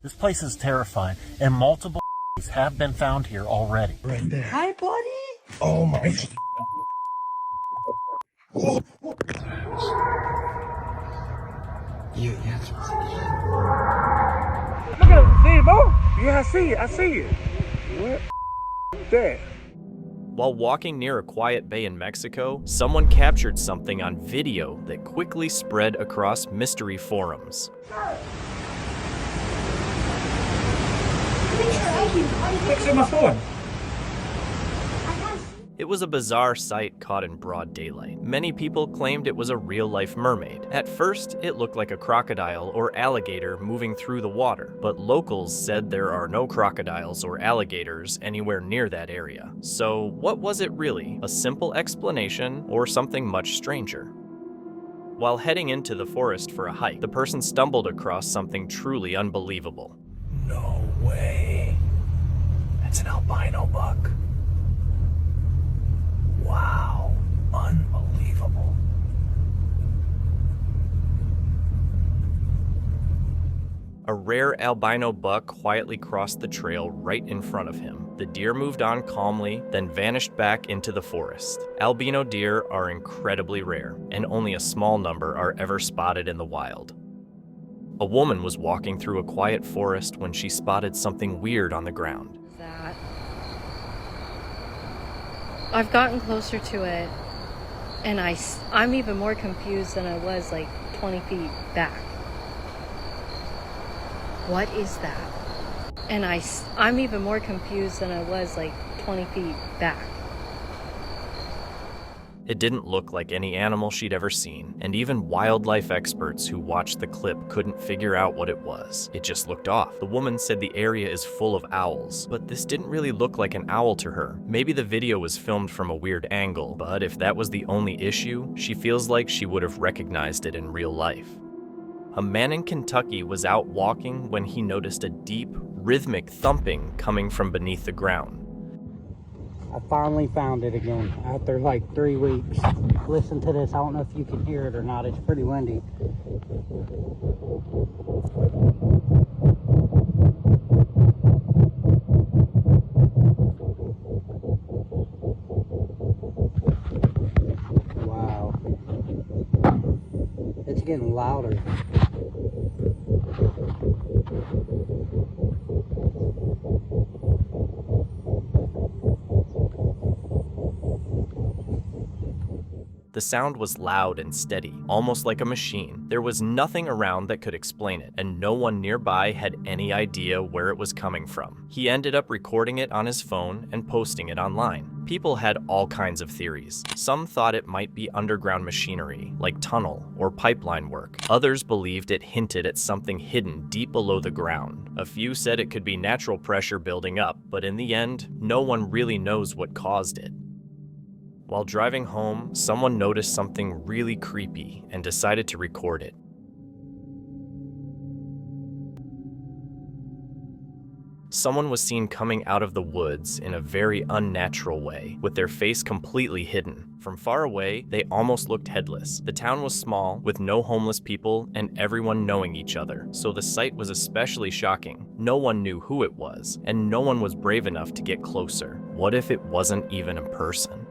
This place is terrifying, and multiple have been found here already. Right there. Hi, buddy. Oh my. Yeah. Look at him. See it, bro? Yeah, I see it. What that? While walking near a quiet bay in Mexico, someone captured something on video that quickly spread across mystery forums. Fix my phone. It was a bizarre sight caught in broad daylight. Many people claimed it was a real-life mermaid. At first, it looked like a crocodile or alligator moving through the water, but locals said there are no crocodiles or alligators anywhere near that area. So what was it really? A simple explanation or something much stranger? While heading into the forest for a hike, the person stumbled across something truly unbelievable. No way. That's an albino buck. Wow. Unbelievable. A rare albino buck quietly crossed the trail right in front of him. The deer moved on calmly, then vanished back into the forest. Albino deer are incredibly rare, and only a small number are ever spotted in the wild. A woman was walking through a quiet forest when she spotted something weird on the ground. That. I've gotten closer to it, and I'm even more confused than I was like 20 feet back. What is that? And I'm even more confused than I was like 20 feet back. It didn't look like any animal she'd ever seen, and even wildlife experts who watched the clip couldn't figure out what it was. It just looked off. The woman said the area is full of owls, but this didn't really look like an owl to her. Maybe the video was filmed from a weird angle, but if that was the only issue, she feels like she would have recognized it in real life. A man in Kentucky was out walking when he noticed a deep, rhythmic thumping coming from beneath the ground. I finally found it again after like 3 weeks. Listen to this. I don't know if you can hear it or not. It's pretty windy. Wow. It's getting louder. The sound was loud and steady, almost like a machine. There was nothing around that could explain it, and no one nearby had any idea where it was coming from. He ended up recording it on his phone and posting it online. People had all kinds of theories. Some thought it might be underground machinery, like tunnel or pipeline work. Others believed it hinted at something hidden deep below the ground. A few said it could be natural pressure building up, but in the end, no one really knows what caused it. While driving home, someone noticed something really creepy and decided to record it. Someone was seen coming out of the woods in a very unnatural way, with their face completely hidden. From far away, they almost looked headless. The town was small, with no homeless people and everyone knowing each other, so the sight was especially shocking. No one knew who it was, and no one was brave enough to get closer. What if it wasn't even a person?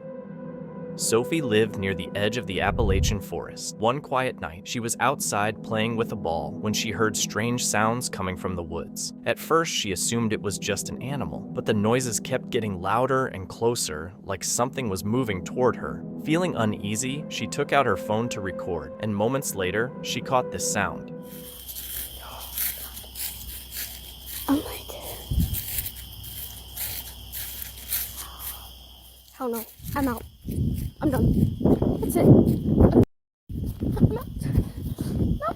Sophie lived near the edge of the Appalachian forest. One quiet night, she was outside playing with a ball when she heard strange sounds coming from the woods. At first, she assumed it was just an animal, but the noises kept getting louder and closer, like something was moving toward her. Feeling uneasy, she took out her phone to record, and moments later, she caught this sound. I'm like, hell no, I'm out. I'm done. That's it. I'm out. No.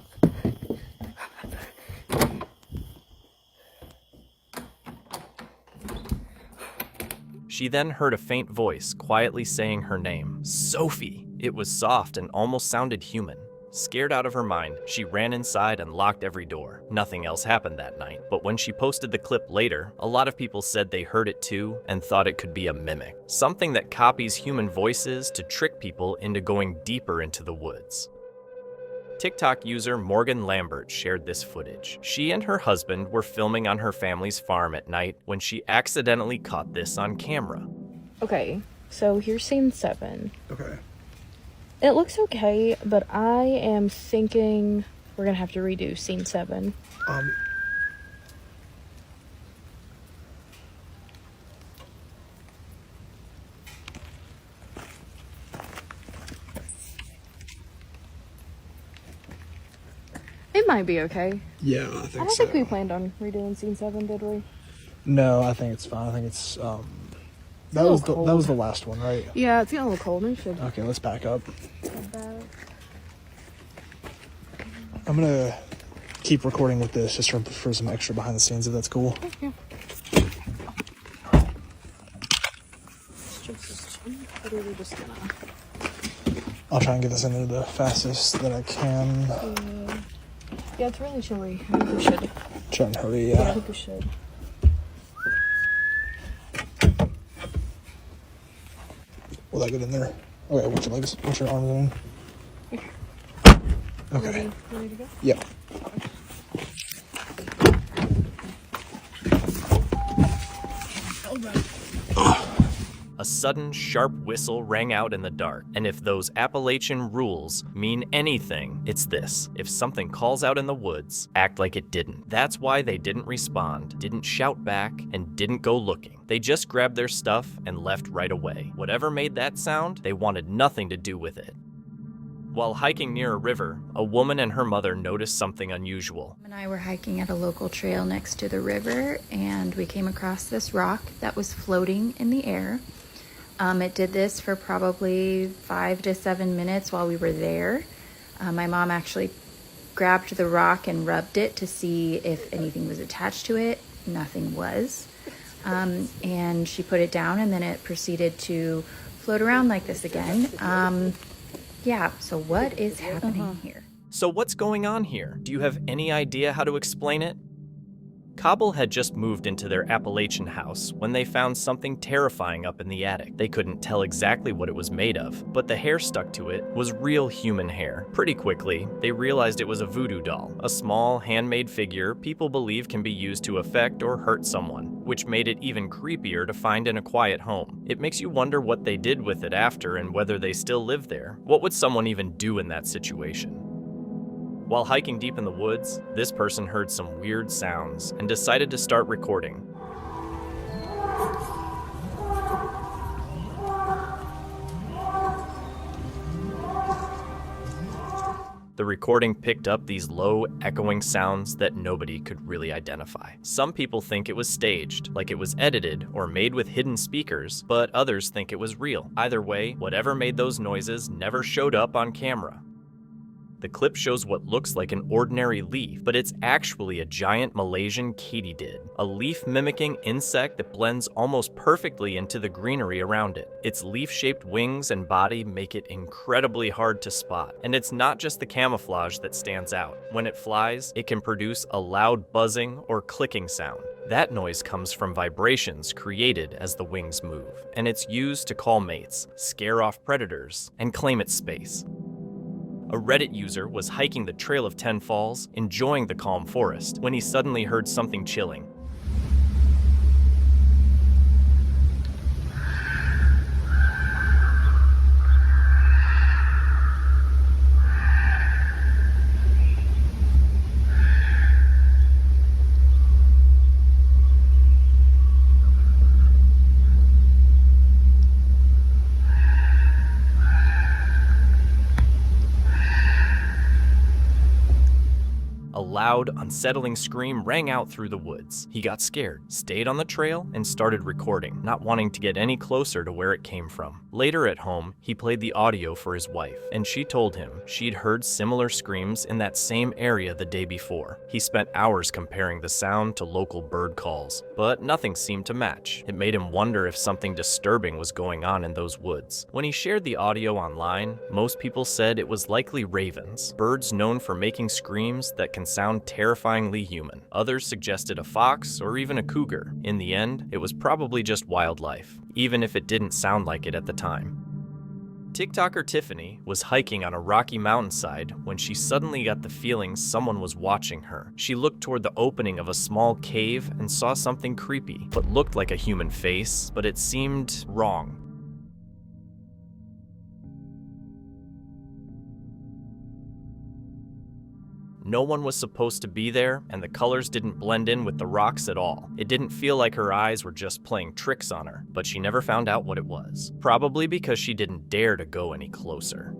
She then heard a faint voice quietly saying her name, Sophie. It was soft and almost sounded human. Scared out of her mind, she ran inside and locked every door. Nothing else happened that night, but when she posted the clip later, a lot of people said they heard it too and thought it could be a mimic. Something that copies human voices to trick people into going deeper into the woods. TikTok user Morgan Lambert shared this footage. She and her husband were filming on her family's farm at night when she accidentally caught this on camera. Okay, so here's scene 7. Okay. It looks okay, but I am thinking we're gonna have to redo scene 7. It might be okay. Yeah, I I think don't so. think we planned on redoing scene 7, did we? No, I think it's fine. I think it's that little was cold. that was the last one, right? Yeah, it's getting a little cold. Maybe we should Okay, let's back up. head back. I'm gonna keep recording with this just for some extra behind the scenes, if that's cool. Literally just gonna. I'll try and get this into the fastest that I can. Yeah, it's really chilly. I think we should. Try and hurry, Yeah, I yeah. think we should. Will that get in there? Okay, watch your legs. Watch your arms in. Okay. Ready to go? Yep. A sudden, sharp whistle rang out in the dark, and if those Appalachian rules mean anything, it's this. If something calls out in the woods, act like it didn't. That's why they didn't respond, didn't shout back, and didn't go looking. They just grabbed their stuff and left right away. Whatever made that sound, they wanted nothing to do with it. While hiking near a river, a woman and her mother noticed something unusual. And I were hiking at a local trail next to the river, and we came across this rock that was floating in the air. It did this for probably 5 to 7 minutes while we were there. My mom actually grabbed the rock and rubbed it to see if anything was attached to it. Nothing was. And she put it down, and then it proceeded to float around like this again. Yeah, so what is happening here? So what's going on here? Do you have any idea how to explain it? Cobble had just moved into their Appalachian house when they found something terrifying up in the attic. They couldn't tell exactly what it was made of, but the hair stuck to it was real human hair. Pretty quickly, they realized it was a voodoo doll, a small, handmade figure people believe can be used to affect or hurt someone, which made it even creepier to find in a quiet home. It makes you wonder what they did with it after and whether they still live there. What would someone even do in that situation? While hiking deep in the woods, this person heard some weird sounds and decided to start recording. The recording picked up these low, echoing sounds that nobody could really identify. Some people think it was staged, like it was edited or made with hidden speakers, but others think it was real. Either way, whatever made those noises never showed up on camera. The clip shows what looks like an ordinary leaf, but it's actually a giant Malaysian katydid, a leaf-mimicking insect that blends almost perfectly into the greenery around it. Its leaf-shaped wings and body make it incredibly hard to spot, and it's not just the camouflage that stands out. When it flies, it can produce a loud buzzing or clicking sound. That noise comes from vibrations created as the wings move, and it's used to call mates, scare off predators, and claim its space. A Reddit user was hiking the Trail of 10 Falls, enjoying the calm forest, when he suddenly heard something chilling. A loud, unsettling scream rang out through the woods. He got scared, stayed on the trail, and started recording, not wanting to get any closer to where it came from. Later at home, he played the audio for his wife, and she told him she'd heard similar screams in that same area the day before. He spent hours comparing the sound to local bird calls, but nothing seemed to match. It made him wonder if something disturbing was going on in those woods. When he shared the audio online, most people said it was likely ravens, birds known for making screams that can sound terrifyingly human. Others suggested a fox or even a cougar. In the end, it was probably just wildlife, even if it didn't sound like it at the time. TikToker Tiffany was hiking on a rocky mountainside when she suddenly got the feeling someone was watching her. She looked toward the opening of a small cave and saw something creepy, what looked like a human face, but it seemed wrong. No one was supposed to be there, and the colors didn't blend in with the rocks at all. It didn't feel like her eyes were just playing tricks on her, but she never found out what it was. Probably because she didn't dare to go any closer.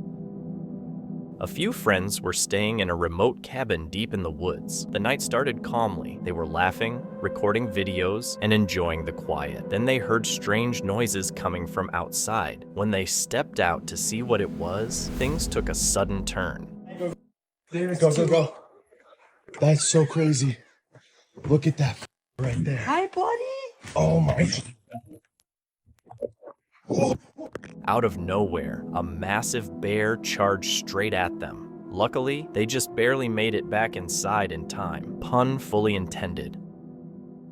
A few friends were staying in a remote cabin deep in the woods. The night started calmly. They were laughing, recording videos, and enjoying the quiet. Then they heard strange noises coming from outside. When they stepped out to see what it was, things took a sudden turn. Go. That's so crazy. Look at that right there. Hi, buddy. Oh my. Out of nowhere, a massive bear charged straight at them. Luckily, they just barely made it back inside in time. Pun fully intended.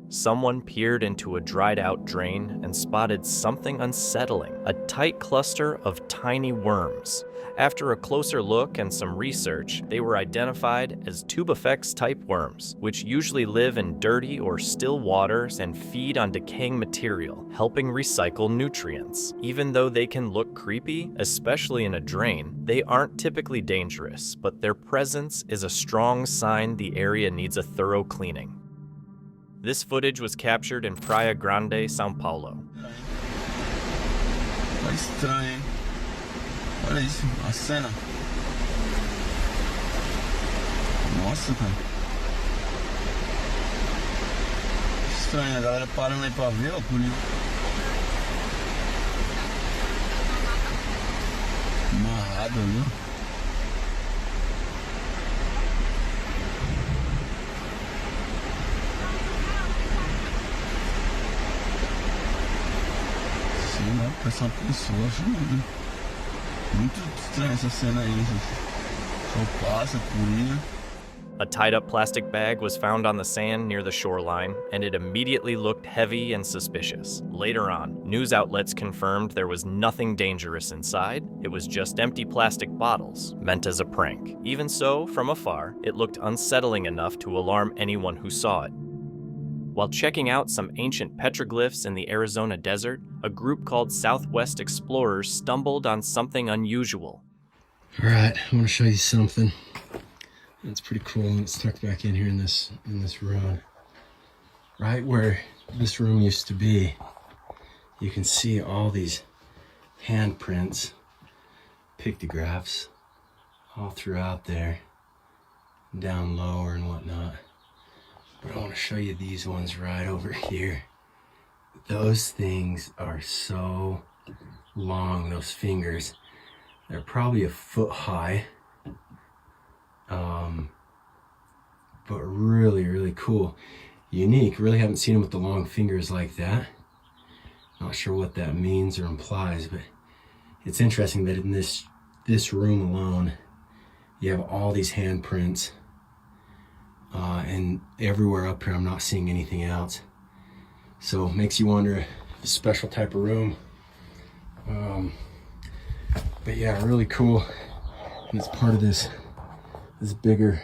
Someone peered into a dried-out drain and spotted something unsettling, a tight cluster of tiny worms. After a closer look and some research, they were identified as tubifex-type worms, which usually live in dirty or still waters and feed on decaying material, helping recycle nutrients. Even though they can look creepy, especially in a drain, they aren't typically dangerous, but their presence is a strong sign the area needs a thorough cleaning. This footage was captured in Praia Grande, São Paulo. Estranho, hein? Olha isso, a cena. Nossa, cara. Estranho, a galera parando aí pra ver, ó, por isso. Amarrado ali. Sim, né? Parece uma pessoa filmando. Muito estranha essa cena aí. Só passa por isso. A tied-up plastic bag was found on the sand near the shoreline, and it immediately looked heavy and suspicious. Later on, news outlets confirmed there was nothing dangerous inside. It was just empty plastic bottles, meant as a prank. Even so, from afar, it looked unsettling enough to alarm anyone who saw it. While checking out some ancient petroglyphs in the Arizona desert, a group called Southwest Explorers stumbled on something unusual. All right, I want to show you something. It's pretty cool, and it's tucked back in here in this room. Right where this room used to be, you can see all these handprints, pictographs, all throughout there, down lower and whatnot. But I want to show you these ones right over here. Those things are so long, those fingers. They're probably a foot high. But really, really cool. Unique. Really haven't seen them with the long fingers like that. Not sure what that means or implies, but it's interesting that in this room alone, you have all these handprints. And everywhere up here, I'm not seeing anything else. So it makes you wonder if it's a special type of room. But yeah, really cool. And it's part of this bigger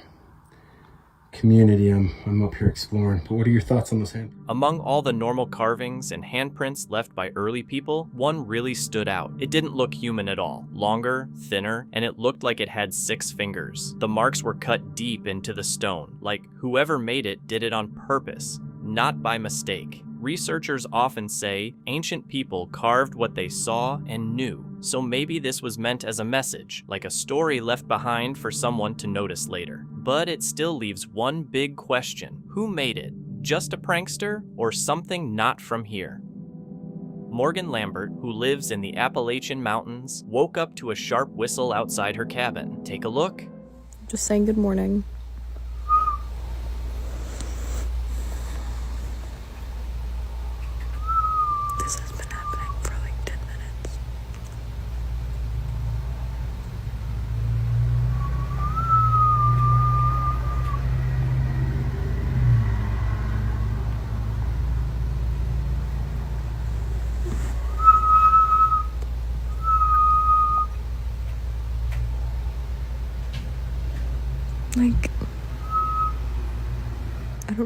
community I'm up here exploring. But what are your thoughts on those handprints? Among all the normal carvings and handprints left by early people, one really stood out. It didn't look human at all. Longer, thinner, and it looked like it had 6 fingers. The marks were cut deep into the stone, like whoever made it did it on purpose, not by mistake. Researchers often say ancient people carved what they saw and knew, so maybe this was meant as a message, like a story left behind for someone to notice later. But it still leaves one big question. Who made it? Just a prankster or something not from here? Morgan Lambert, who lives in the Appalachian Mountains, woke up to a sharp whistle outside her cabin. Take a look. Just saying good morning. This has been happening for like 10 minutes.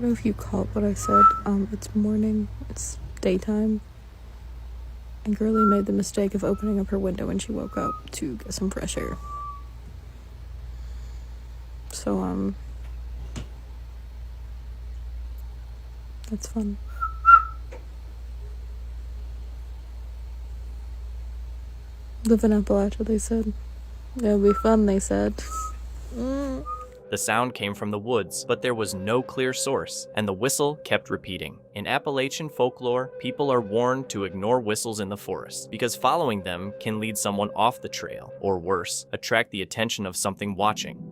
don't know if you caught what I said. It's morning. It's daytime. And Girlie made the mistake of opening up her window when she woke up to get some fresh air. So, that's fun. Live in Appalachia, they said. It'll be fun, they said. The sound came from the woods, but there was no clear source, and the whistle kept repeating. In Appalachian folklore, people are warned to ignore whistles in the forest, because following them can lead someone off the trail, or worse, attract the attention of something watching.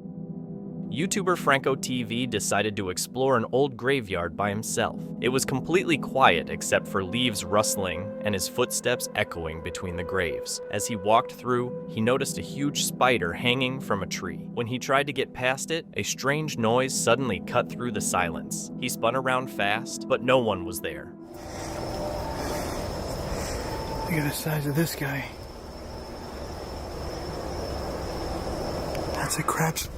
YouTuber Franco TV decided to explore an old graveyard by himself. It was completely quiet except for leaves rustling and his footsteps echoing between the graves. As he walked through, he noticed a huge spider hanging from a tree. When he tried to get past it, a strange noise suddenly cut through the silence. He spun around fast, but no one was there. Look at the size of this guy. That's a crab's.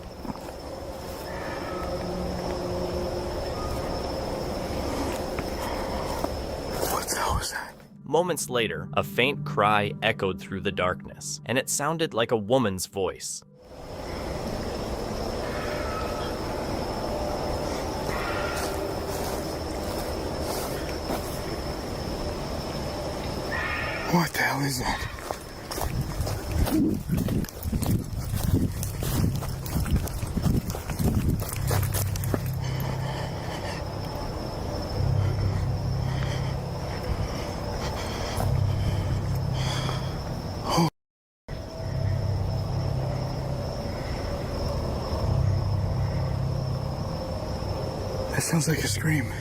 What the hell was that? Moments later, a faint cry echoed through the darkness, and it sounded like a woman's voice. What the hell is that? Oh. That sounds like a scream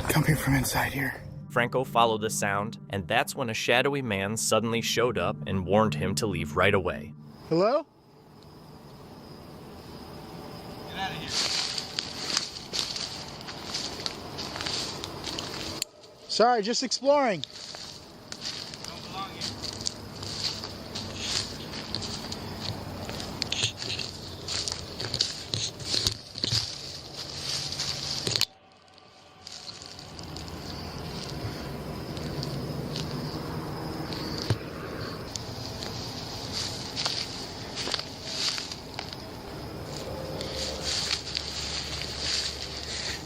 coming from inside here. Franco followed the sound, and that's when a shadowy man suddenly showed up and warned him to leave right away. Hello? Get out of here. Sorry, just exploring. Don't belong here.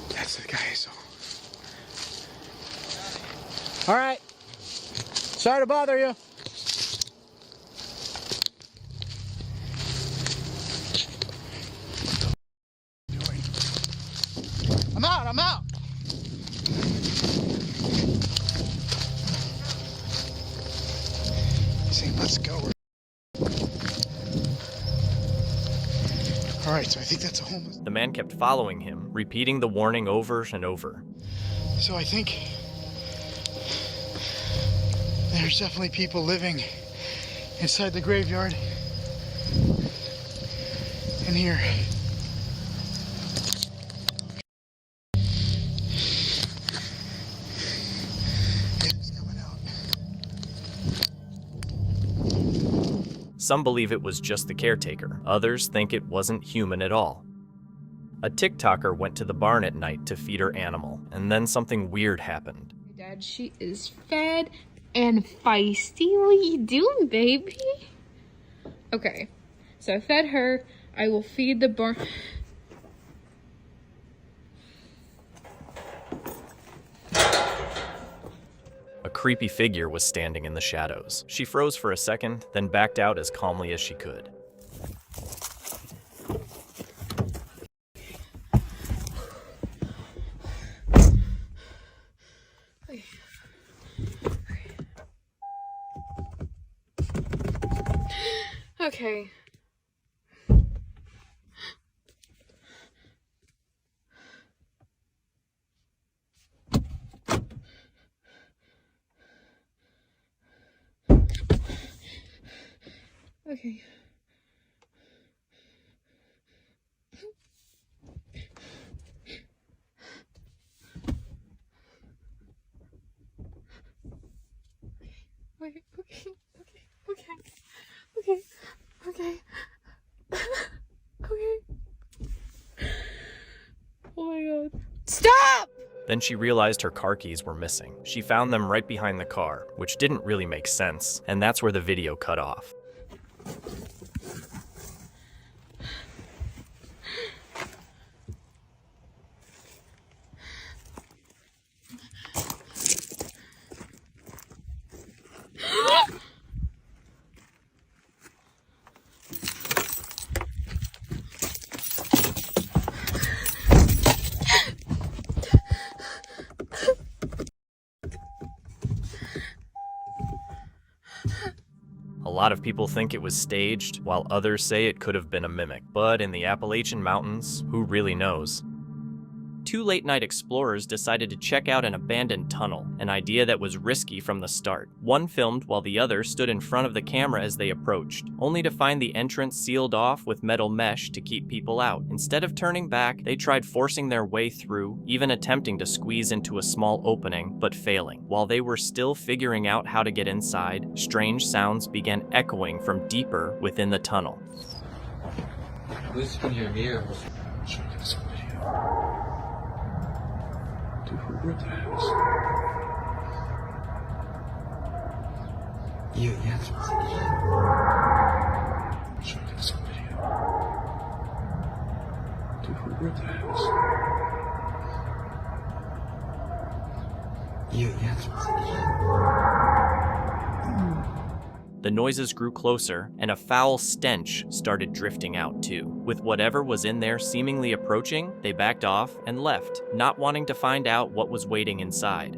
That's the guy I saw. All right. Sorry to bother you. I'm out. I'm out. See, let's go. All right, so I think that's a homeless. The man kept following him, repeating the warning over and over. So I think there's definitely people living inside the graveyard in here. It's coming out. Some believe it was just the caretaker. Others think it wasn't human at all. A TikToker went to the barn at night to feed her animal, and then something weird happened. Dad, she is fed and feisty. What are you doing, baby? Okay, so I fed her. I will feed the barn. A creepy figure was standing in the shadows. She froze for a second, then backed out as calmly as she could. Okay. Okay. Okay, okay, okay, okay, okay, okay. Okay. Oh my god. Then she realized her car keys were missing. She found them right behind the car, which didn't really make sense, and that's where the video cut off. A lot of people think it was staged, while others say it could have been a mimic. But in the Appalachian Mountains, who really knows? Two late-night explorers decided to check out an abandoned tunnel, an idea that was risky from the start. One filmed while the other stood in front of the camera as they approached, only to find the entrance sealed off with metal mesh to keep people out. Instead of turning back, they tried forcing their way through, even attempting to squeeze into a small opening, but failing. While they were still figuring out how to get inside, strange sounds began echoing from deeper within the tunnel. Whisper in your ear. Dude, who wrote the house? Yeah, that's what show me some video. Dude, who wrote the house? Yeah, that's what The noises grew closer, and a foul stench started drifting out too. With whatever was in there seemingly approaching, they backed off and left, not wanting to find out what was waiting inside.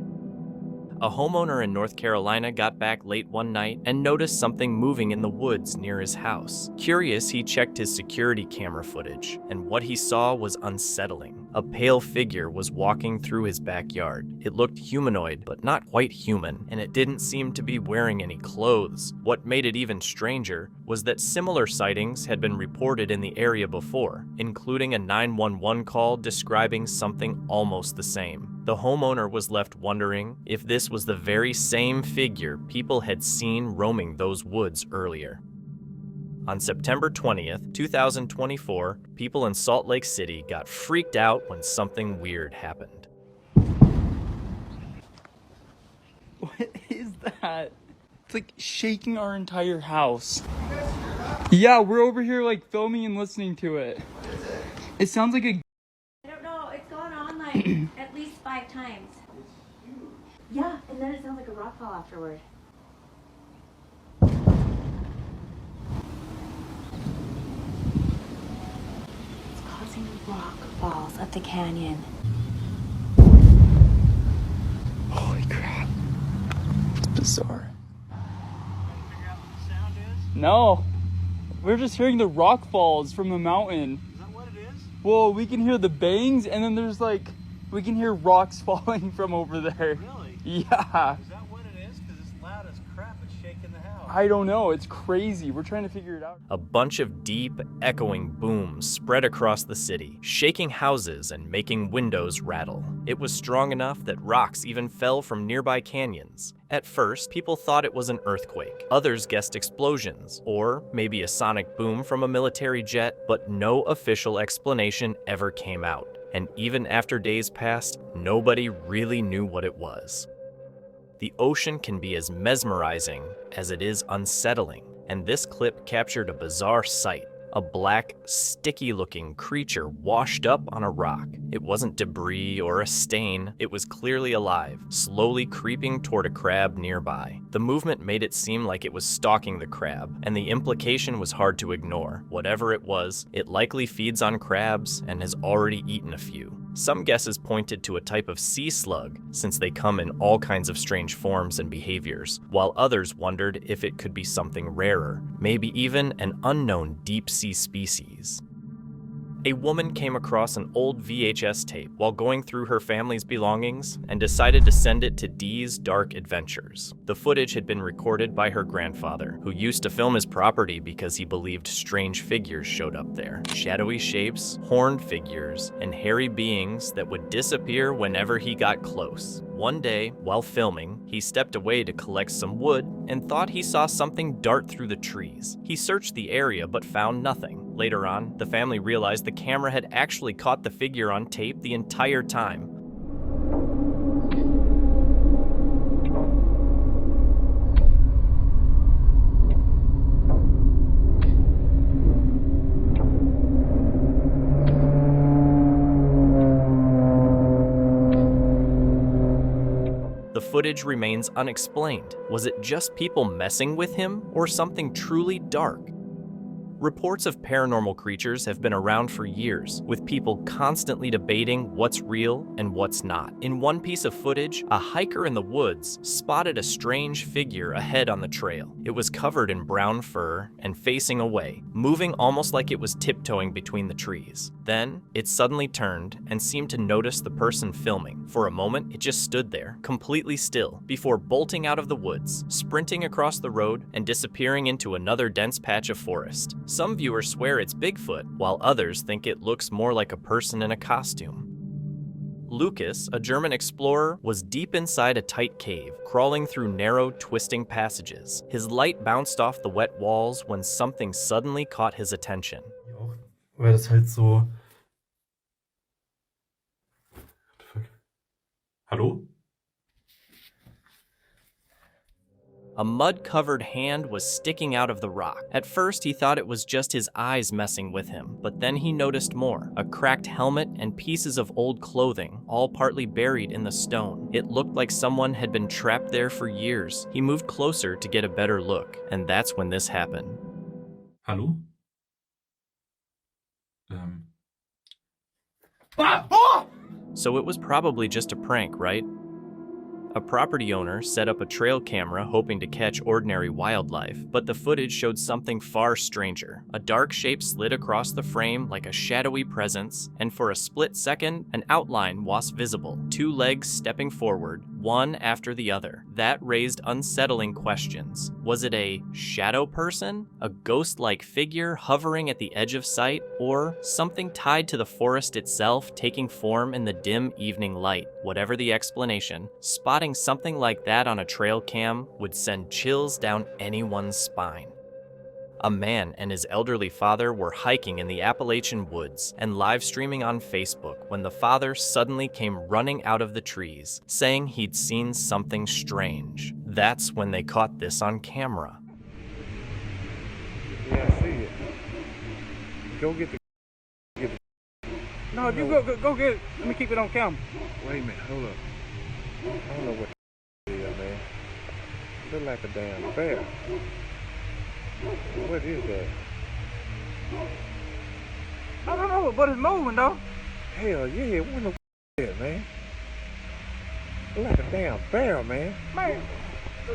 A homeowner in North Carolina got back late one night and noticed something moving in the woods near his house. Curious, he checked his security camera footage, and what he saw was unsettling. A pale figure was walking through his backyard. It looked humanoid, but not quite human, and it didn't seem to be wearing any clothes. What made it even stranger was that similar sightings had been reported in the area before, including a 911 call describing something almost the same. The homeowner was left wondering if this was the very same figure people had seen roaming those woods earlier. On September 20th, 2024, people in Salt Lake City got freaked out when something weird happened. What is that? It's like shaking our entire house. Yeah, we're over here like filming and listening to it. It sounds like a... I don't know, it's gone on like at least 5 times. Yeah, and then it sounds like a rock fall afterward. It's causing rock falls at the canyon. Holy crap. It's bizarre. No. We're just hearing the rock falls from the mountain. Is that what it is? Well, we can hear the bangs, and then there's like, we can hear rocks falling from over there. Really? Yeah. Is that what it is? Because it's loud as crap. It's shaking the house. I don't know. It's crazy. We're trying to figure it out. A bunch of deep, echoing booms spread across the city, shaking houses and making windows rattle. It was strong enough that rocks even fell from nearby canyons. At first, people thought it was an earthquake. Others guessed explosions, or maybe a sonic boom from a military jet, but no official explanation ever came out. And even after days passed, nobody really knew what it was. The ocean can be as mesmerizing as it is unsettling, and this clip captured a bizarre sight. A black, sticky-looking creature washed up on a rock. It wasn't debris or a stain. It was clearly alive, slowly creeping toward a crab nearby. The movement made it seem like it was stalking the crab, and the implication was hard to ignore. Whatever it was, it likely feeds on crabs and has already eaten a few. Some guesses pointed to a type of sea slug, since they come in all kinds of strange forms and behaviors, while others wondered if it could be something rarer, maybe even an unknown deep-sea species. A woman came across an old VHS tape while going through her family's belongings and decided to send it to Dee's Dark Adventures. The footage had been recorded by her grandfather, who used to film his property because he believed strange figures showed up there. Shadowy shapes, horned figures, and hairy beings that would disappear whenever he got close. One day, while filming, he stepped away to collect some wood and thought he saw something dart through the trees. He searched the area but found nothing. Later on, the family realized the camera had actually caught the figure on tape the entire time. the footage remains unexplained. Was it just people messing with him, or something truly dark? Reports of paranormal creatures have been around for years, with people constantly debating what's real and what's not. In one piece of footage, a hiker in the woods spotted a strange figure ahead on the trail. It was covered in brown fur and facing away, moving almost like it was tiptoeing between the trees. Then, it suddenly turned and seemed to notice the person filming. For a moment, it just stood there, completely still, before bolting out of the woods, sprinting across the road, and disappearing into another dense patch of forest. Some viewers swear it's Bigfoot, while others think it looks more like a person in a costume. Lucas, a German explorer, was deep inside a tight cave, crawling through narrow, twisting passages. His light bounced off the wet walls when something suddenly caught his attention. Weil das halt so... Hallo? A mud-covered hand was sticking out of the rock. At first, he thought it was just his eyes messing with him, but then he noticed more. A cracked helmet and pieces of old clothing, all partly buried in the stone. It looked like someone had been trapped there for years. He moved closer to get a better look, and that's when this happened. Hallo? So it was probably just a prank, right? A property owner set up a trail camera hoping to catch ordinary wildlife, but the footage showed something far stranger. A dark shape slid across the frame like a shadowy presence, and for a split second, an outline was visible, 2 legs stepping forward, one after the other. That raised unsettling questions. Was it a shadow person? A ghost-like figure hovering at the edge of sight? Or something tied to the forest itself taking form in the dim evening light? Whatever the explanation, spotting something like that on a trail cam would send chills down anyone's spine. A man and his elderly father were hiking in the Appalachian woods and live streaming on Facebook when the father suddenly came running out of the trees, saying he'd seen something strange. That's when they caught this on camera. Yeah, I see it. Go get the... No, you go get it. Let me keep it on camera. Wait a minute, hold up. I don't know what the is, man. Look like a damn bear. What is that? I don't know, but it's moving though. Hell yeah, what the is, man? Look like a damn bear, man. Man,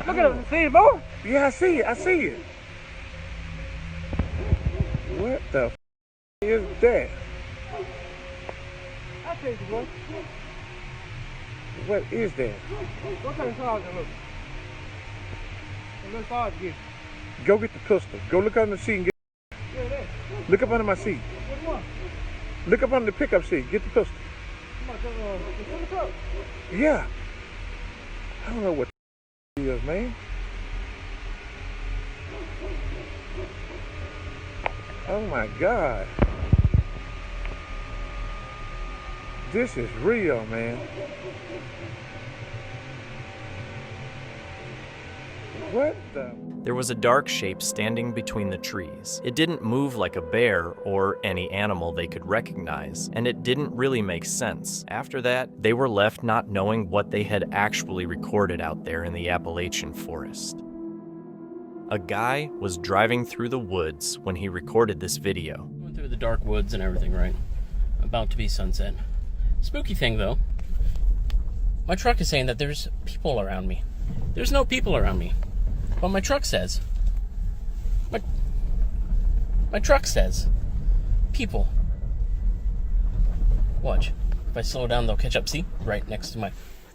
look at it. See it move? Yeah, I see it. I see it. What the is that? I tell you what. What is that? What kind of size it look? It looks hard to get. Go get the pistol. Go look under the seat and get. Yeah, there. Look up under my seat. Which one? Look up under the pickup seat. Get the pistol. The truck. Yeah. I don't know what the is, man. Oh my God. This is real, man. What the? There was a dark shape standing between the trees. It didn't move like a bear or any animal they could recognize, and it didn't really make sense. After that, they were left not knowing what they had actually recorded out there in the Appalachian forest. A guy was driving through the woods when he recorded this video. Went through the dark woods and everything, right? About to be sunset. Spooky thing though, my truck is saying that there's people around me. There's no people around me. But my truck says. My truck says. People. Watch. If I slow down, they'll catch up. See? Right next to my...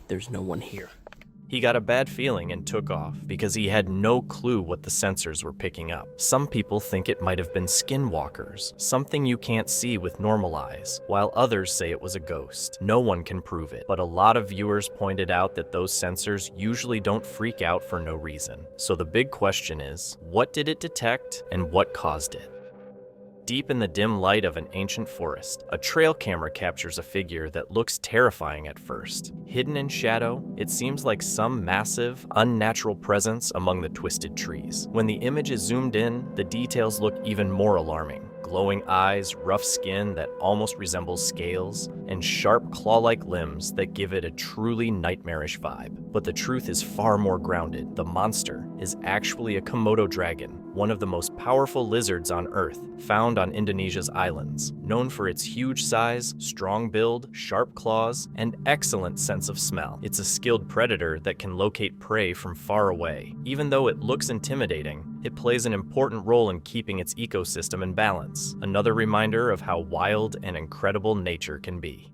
There's no one here. He got a bad feeling and took off because he had no clue what the sensors were picking up. Some people think it might have been skinwalkers, something you can't see with normal eyes, while others say it was a ghost. No one can prove it, but a lot of viewers pointed out that those sensors usually don't freak out for no reason. So the big question is, what did it detect and what caused it? Deep in the dim light of an ancient forest, a trail camera captures a figure that looks terrifying at first. Hidden in shadow, it seems like some massive, unnatural presence among the twisted trees. When the image is zoomed in, the details look even more alarming. glowing eyes, rough skin that almost resembles scales, and sharp claw-like limbs that give it a truly nightmarish vibe. But the truth is far more grounded. The monster is actually a Komodo dragon, one of the most powerful lizards on Earth, found on Indonesia's islands, known for its huge size, strong build, sharp claws, and excellent sense of smell. It's a skilled predator that can locate prey from far away. Even though it looks intimidating, it plays an important role in keeping its ecosystem in balance, another reminder of how wild and incredible nature can be.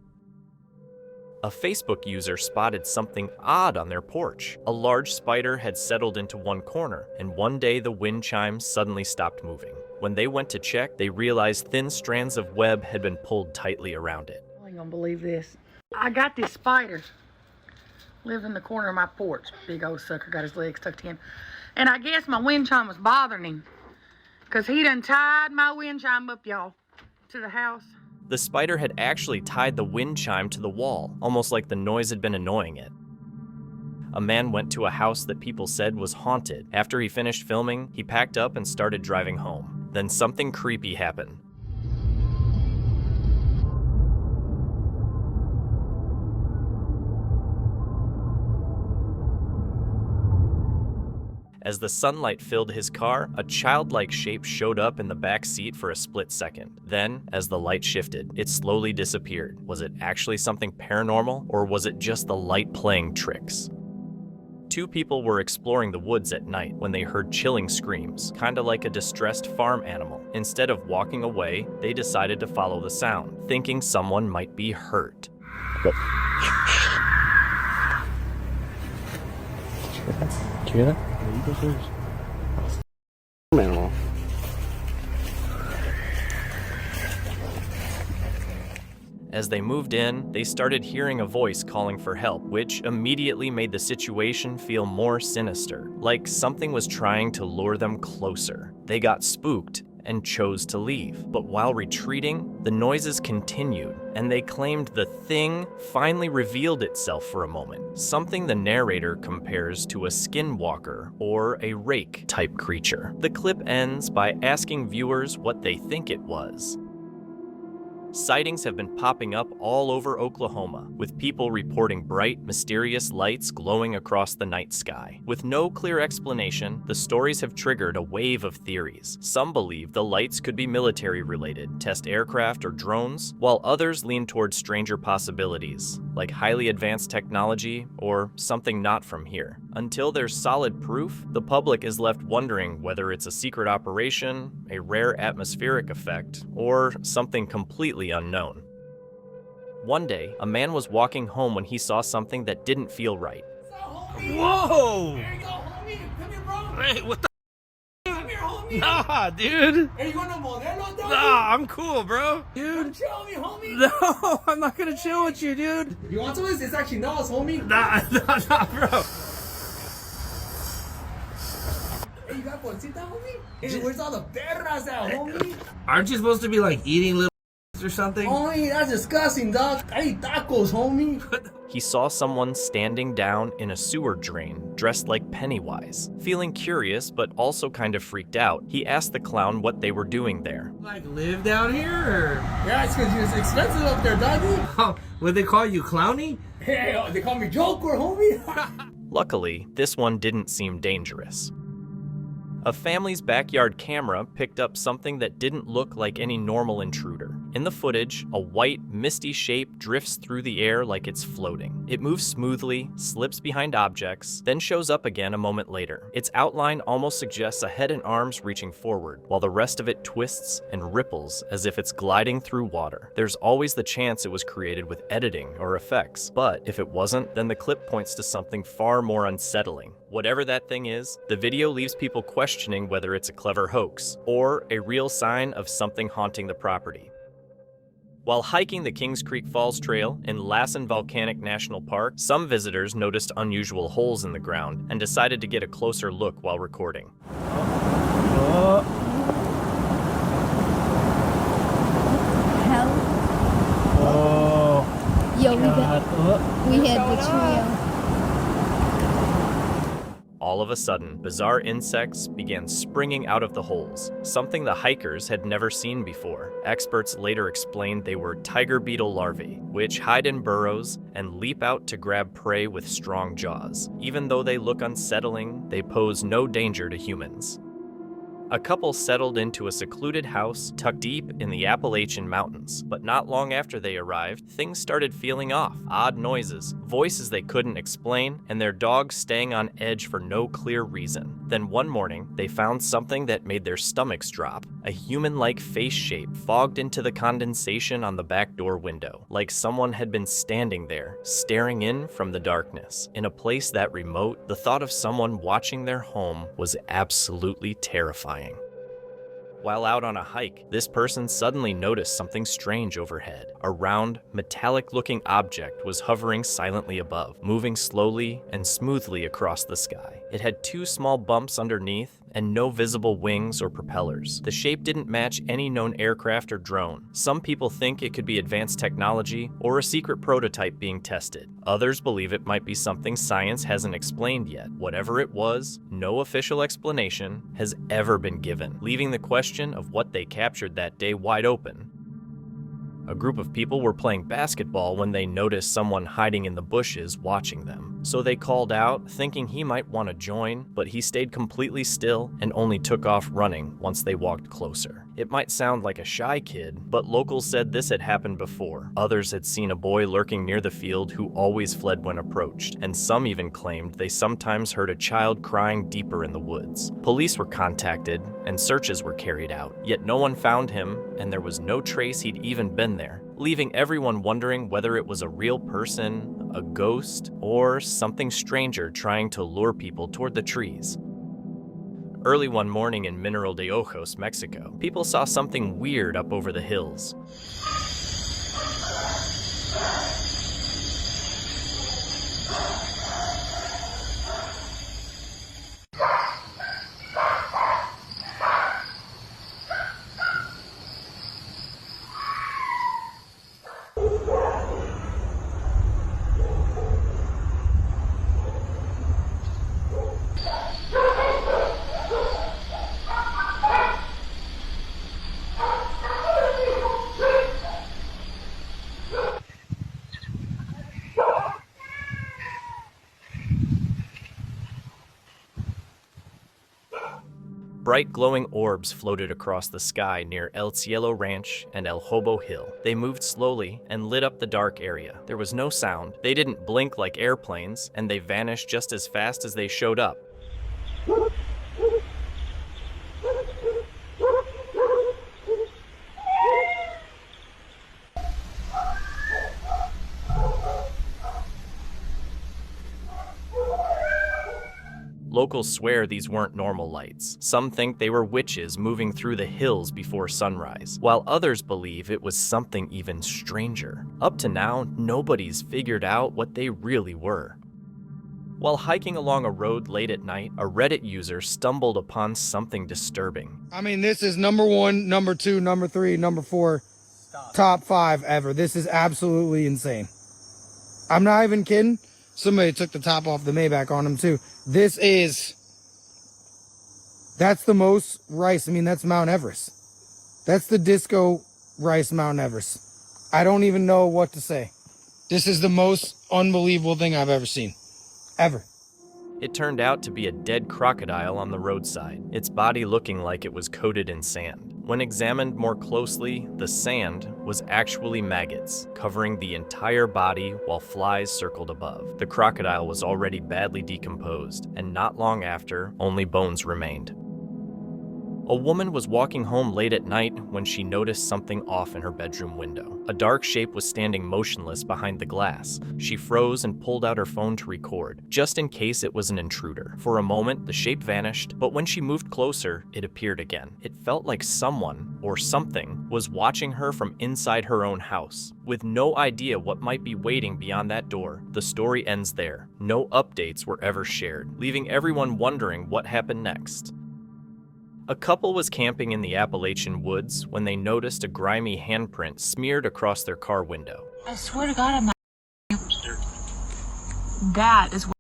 A Facebook user spotted something odd on their porch. A large spider had settled into one corner, and one day the wind chimes suddenly stopped moving. When they went to check, they realized thin strands of web had been pulled tightly around it. I ain't gonna believe this. I got this spider. Lives in the corner of my porch. Big old sucker, got his legs tucked in. And I guess my wind chime was bothering him, because he done tied my wind chime up, y'all, to the house. The spider had actually tied the wind chime to the wall, almost like the noise had been annoying it. A man went to a house that people said was haunted. After he finished filming, he packed up and started driving home. Then something creepy happened. As the sunlight filled his car, a childlike shape showed up in the back seat for a split second. Then, as the light shifted, it slowly disappeared. Was it actually something paranormal, or was it just the light playing tricks? Two people were exploring the woods at night when they heard chilling screams, kinda like a distressed farm animal. Instead of walking away, they decided to follow the sound, thinking someone might be hurt. Did you hear that? Animal. As they moved in, they started hearing a voice calling for help, which immediately made the situation feel more sinister, like something was trying to lure them closer. They got spooked and chose to leave. But while retreating, the noises continued, and they claimed the thing finally revealed itself for a moment, something the narrator compares to a skinwalker or a rake-type creature. The clip ends by asking viewers what they think it was. Sightings have been popping up all over Oklahoma, with people reporting bright, mysterious lights glowing across the night sky. With no clear explanation, the stories have triggered a wave of theories. Some believe the lights could be military-related, test aircraft or drones, while others lean towards stranger possibilities, like highly advanced technology or something not from here. Until there's solid proof, the public is left wondering whether it's a secret operation, a rare atmospheric effect, or something completely unknown. One day, a man was walking home when he saw something that didn't feel right. Whoa! There you go, homie. Come here, bro. Hey, what the? Come here, homie. Nah, dude. Hey, you want no modelo, dog? Nah, I'm cool, bro. Dude. Chill with me, homie. No, I'm not gonna chill with you, dude. You want some of this? It's actually Nas, homie. Nah, bro. Hey, you got bolsita, homie? Hey, where's all the perras at, homie? Aren't you supposed to be like eating little or something? Homie, that's disgusting, dog. I eat tacos, homie. He saw someone standing down in a sewer drain, dressed like Pennywise. Feeling curious, but also kind of freaked out, he asked the clown what they were doing there. Like, live down here, or? Yeah, it's because it's expensive up there, doggy. Oh, would they call you Clowny? Hey, they call me Joker, homie. Luckily, this one didn't seem dangerous. A family's backyard camera picked up something that didn't look like any normal intruder. In the footage, a white, misty shape drifts through the air like it's floating. It moves smoothly, slips behind objects, then shows up again a moment later. Its outline almost suggests a head and arms reaching forward, while the rest of it twists and ripples as if it's gliding through water. There's always the chance it was created with editing or effects, but if it wasn't, then the clip points to something far more unsettling. Whatever that thing is, the video leaves people questioning whether it's a clever hoax or a real sign of something haunting the property. While hiking the Kings Creek Falls Trail in Lassen Volcanic National Park, some visitors noticed unusual holes in the ground and decided to get a closer look while recording. Hell. Oh. Yo, we had the trio. All of a sudden, bizarre insects began springing out of the holes, something the hikers had never seen before. Experts later explained they were tiger beetle larvae, which hide in burrows and leap out to grab prey with strong jaws. Even though they look unsettling, they pose no danger to humans. A couple settled into a secluded house tucked deep in the Appalachian Mountains, but not long after they arrived, things started feeling off. Odd noises, voices they couldn't explain, and their dogs staying on edge for no clear reason. Then one morning, they found something that made their stomachs drop. A human-like face shape fogged into the condensation on the back door window, like someone had been standing there, staring in from the darkness. In a place that remote, the thought of someone watching their home was absolutely terrifying. While out on a hike, this person suddenly noticed something strange overhead. A round, metallic-looking object was hovering silently above, moving slowly and smoothly across the sky. It had 2 small bumps underneath and no visible wings or propellers. The shape didn't match any known aircraft or drone. Some people think it could be advanced technology or a secret prototype being tested. Others believe it might be something science hasn't explained yet. Whatever it was, no official explanation has ever been given, leaving the question of what they captured that day wide open. A group of people were playing basketball when they noticed someone hiding in the bushes watching them. So they called out, thinking he might want to join, but he stayed completely still and only took off running once they walked closer. It might sound like a shy kid, but locals said this had happened before. Others had seen a boy lurking near the field who always fled when approached, and some even claimed they sometimes heard a child crying deeper in the woods. Police were contacted, and searches were carried out, yet no one found him, and there was no trace he'd even been there, leaving everyone wondering whether it was a real person, a ghost, or something stranger trying to lure people toward the trees. Early one morning in Mineral de Ojos, Mexico, people saw something weird up over the hills. Bright glowing orbs floated across the sky near El Cielo Ranch and El Hobo Hill. They moved slowly and lit up the dark area. There was no sound. They didn't blink like airplanes, and they vanished just as fast as they showed up. Locals swear these weren't normal lights. Some think they were witches moving through the hills before sunrise, while others believe it was something even stranger. Up to now, nobody's figured out what they really were. While hiking along a road late at night, a Reddit user stumbled upon something disturbing. I mean, this is number 1, number 2, number 3, number 4, top 5 ever. This is absolutely insane. I'm not even kidding. Somebody took the top off the Maybach on them too. That's the most rice. I mean, that's Mount Everest. That's the disco rice Mount Everest. I don't even know what to say. This is the most unbelievable thing I've ever seen. Ever. It turned out to be a dead crocodile on the roadside, its body looking like it was coated in sand. When examined more closely, the sand was actually maggots, covering the entire body while flies circled above. The crocodile was already badly decomposed, and not long after, only bones remained. A woman was walking home late at night when she noticed something off in her bedroom window. A dark shape was standing motionless behind the glass. She froze and pulled out her phone to record, just in case it was an intruder. For a moment, the shape vanished, but when she moved closer, it appeared again. It felt like someone, or something, was watching her from inside her own house. With no idea what might be waiting beyond that door, the story ends there. No updates were ever shared, leaving everyone wondering what happened next. A couple was camping in the Appalachian woods when they noticed a grimy handprint smeared across their car window. I swear to God, I'm not. That is what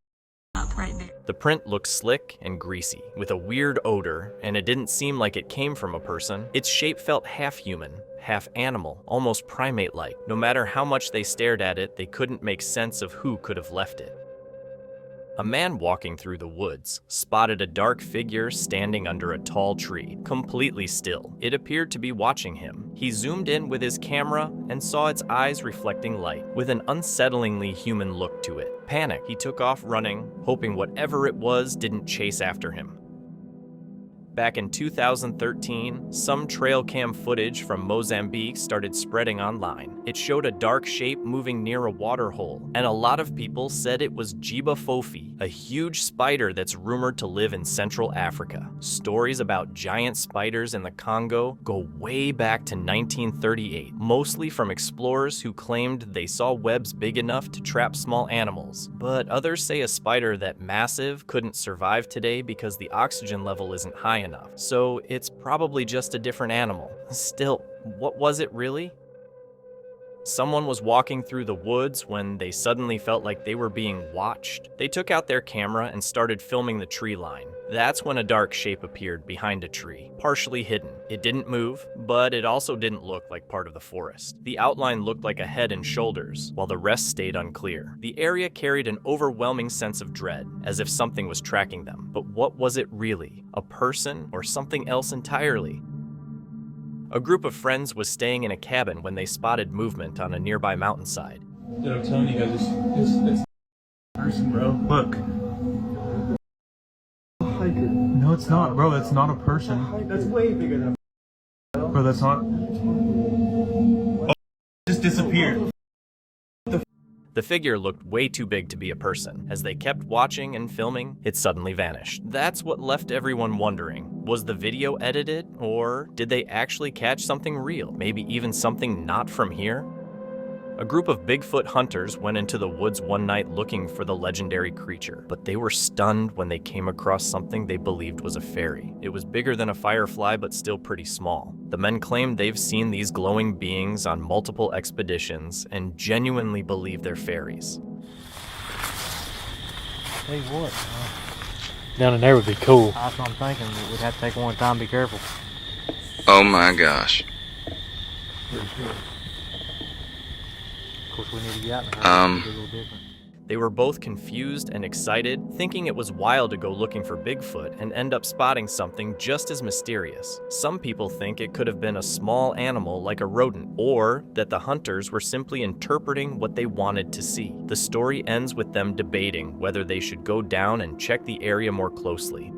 up right there. The print looked slick and greasy, with a weird odor, and it didn't seem like it came from a person. Its shape felt half human, half animal, almost primate-like. No matter how much they stared at it, they couldn't make sense of who could have left it. A man walking through the woods spotted a dark figure standing under a tall tree, completely still. It appeared to be watching him. He zoomed in with his camera and saw its eyes reflecting light, with an unsettlingly human look to it. Panicked, he took off running, hoping whatever it was didn't chase after him. Back in 2013, some trail cam footage from Mozambique started spreading online. It showed a dark shape moving near a water hole, and a lot of people said it was Jiba fofi, a huge spider that's rumored to live in Central Africa. Stories about giant spiders in the Congo go way back to 1938, mostly from explorers who claimed they saw webs big enough to trap small animals. But others say a spider that massive couldn't survive today because the oxygen level isn't high enough. So it's probably just a different animal. Still, what was it really? Someone was walking through the woods when they suddenly felt like they were being watched. They took out their camera and started filming the tree line. That's when a dark shape appeared behind a tree, partially hidden. It didn't move, but it also didn't look like part of the forest. The outline looked like a head and shoulders, while the rest stayed unclear. The area carried an overwhelming sense of dread, as if something was tracking them. But what was it really? A person or something else entirely? A group of friends was staying in a cabin when they spotted movement on a nearby mountainside. Dude, I'm telling you guys, it's a person, bro. Look. No, it's not, bro. That's not a person. That's way bigger than a bro, that's not. Oh, just disappeared. The figure looked way too big to be a person. As they kept watching and filming, it suddenly vanished. That's what left everyone wondering. Was the video edited, or did they actually catch something real? Maybe even something not from here? A group of Bigfoot hunters went into the woods one night looking for the legendary creature, but they were stunned when they came across something they believed was a fairy. It was bigger than a firefly, but still pretty small. The men claimed they've seen these glowing beings on multiple expeditions and genuinely believe they're fairies. Tell you what, down in there would be cool. That's what I'm thinking. We'd have to take one time, be careful. Oh my gosh. Of course, we need to get out in the house. It's a little different. They were both confused and excited, thinking it was wild to go looking for Bigfoot and end up spotting something just as mysterious. Some people think it could have been a small animal like a rodent, or that the hunters were simply interpreting what they wanted to see. The story ends with them debating whether they should go down and check the area more closely.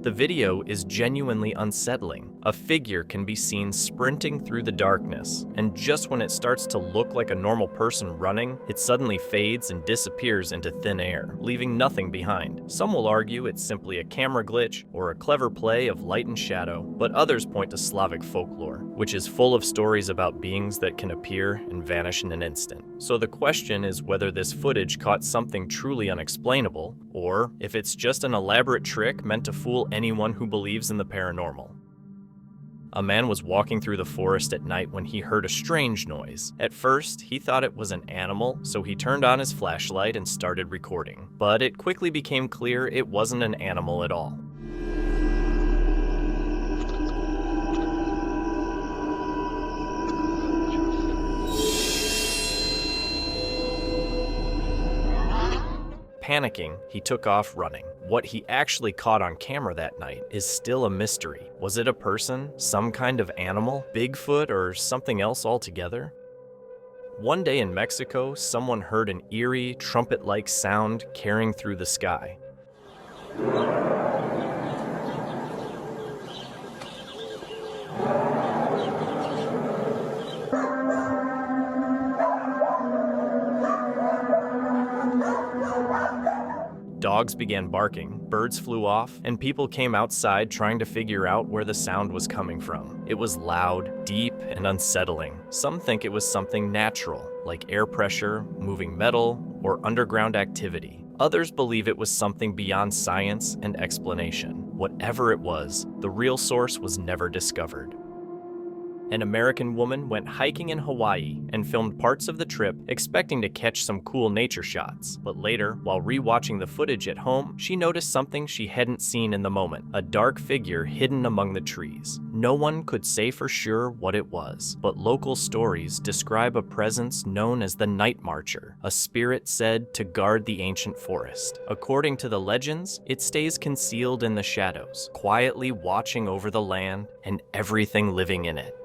The video is genuinely unsettling. A figure can be seen sprinting through the darkness, and just when it starts to look like a normal person running, it suddenly fades and disappears into thin air, leaving nothing behind. Some will argue it's simply a camera glitch or a clever play of light and shadow, but others point to Slavic folklore, which is full of stories about beings that can appear and vanish in an instant. So the question is whether this footage caught something truly unexplainable, or if it's just an elaborate trick meant to fool anyone who believes in the paranormal. A man was walking through the forest at night when he heard a strange noise. At first, he thought it was an animal, so he turned on his flashlight and started recording. But it quickly became clear it wasn't an animal at all. Panicking, he took off running. What he actually caught on camera that night is still a mystery. Was it a person, some kind of animal, Bigfoot, or something else altogether? One day in Mexico, someone heard an eerie, trumpet-like sound carrying through the sky. Dogs began barking, birds flew off, and people came outside trying to figure out where the sound was coming from. It was loud, deep, and unsettling. Some think it was something natural, like air pressure, moving metal, or underground activity. Others believe it was something beyond science and explanation. Whatever it was, the real source was never discovered. An American woman went hiking in Hawaii and filmed parts of the trip, expecting to catch some cool nature shots. But later, while re-watching the footage at home, she noticed something she hadn't seen in the moment: a dark figure hidden among the trees. No one could say for sure what it was, but local stories describe a presence known as the Night Marcher, a spirit said to guard the ancient forest. According to the legends, it stays concealed in the shadows, quietly watching over the land and everything living in it.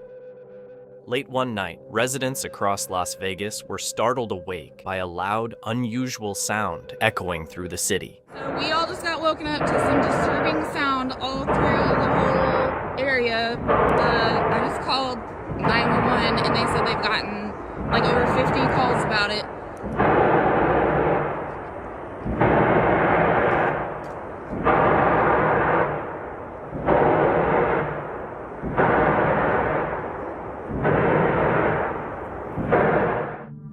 Late one night, residents across Las Vegas were startled awake by a loud, unusual sound echoing through the city. So we all just got woken up to some disturbing sound all through the whole area. I just called 911 and they said they've gotten like over 50 calls about it.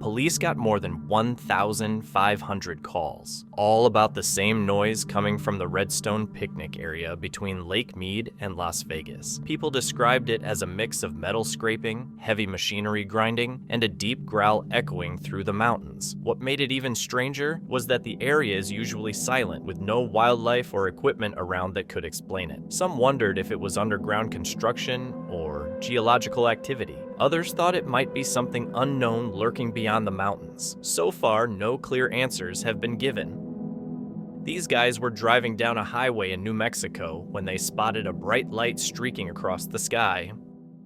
Police got more than 1,500 calls, all about the same noise coming from the Redstone picnic area between Lake Mead and Las Vegas. People described it as a mix of metal scraping, heavy machinery grinding, and a deep growl echoing through the mountains. What made it even stranger was that the area is usually silent, with no wildlife or equipment around that could explain it. Some wondered if it was underground construction or geological activity. Others thought it might be something unknown lurking beyond the mountains. So far, no clear answers have been given. These guys were driving down a highway in New Mexico when they spotted a bright light streaking across the sky.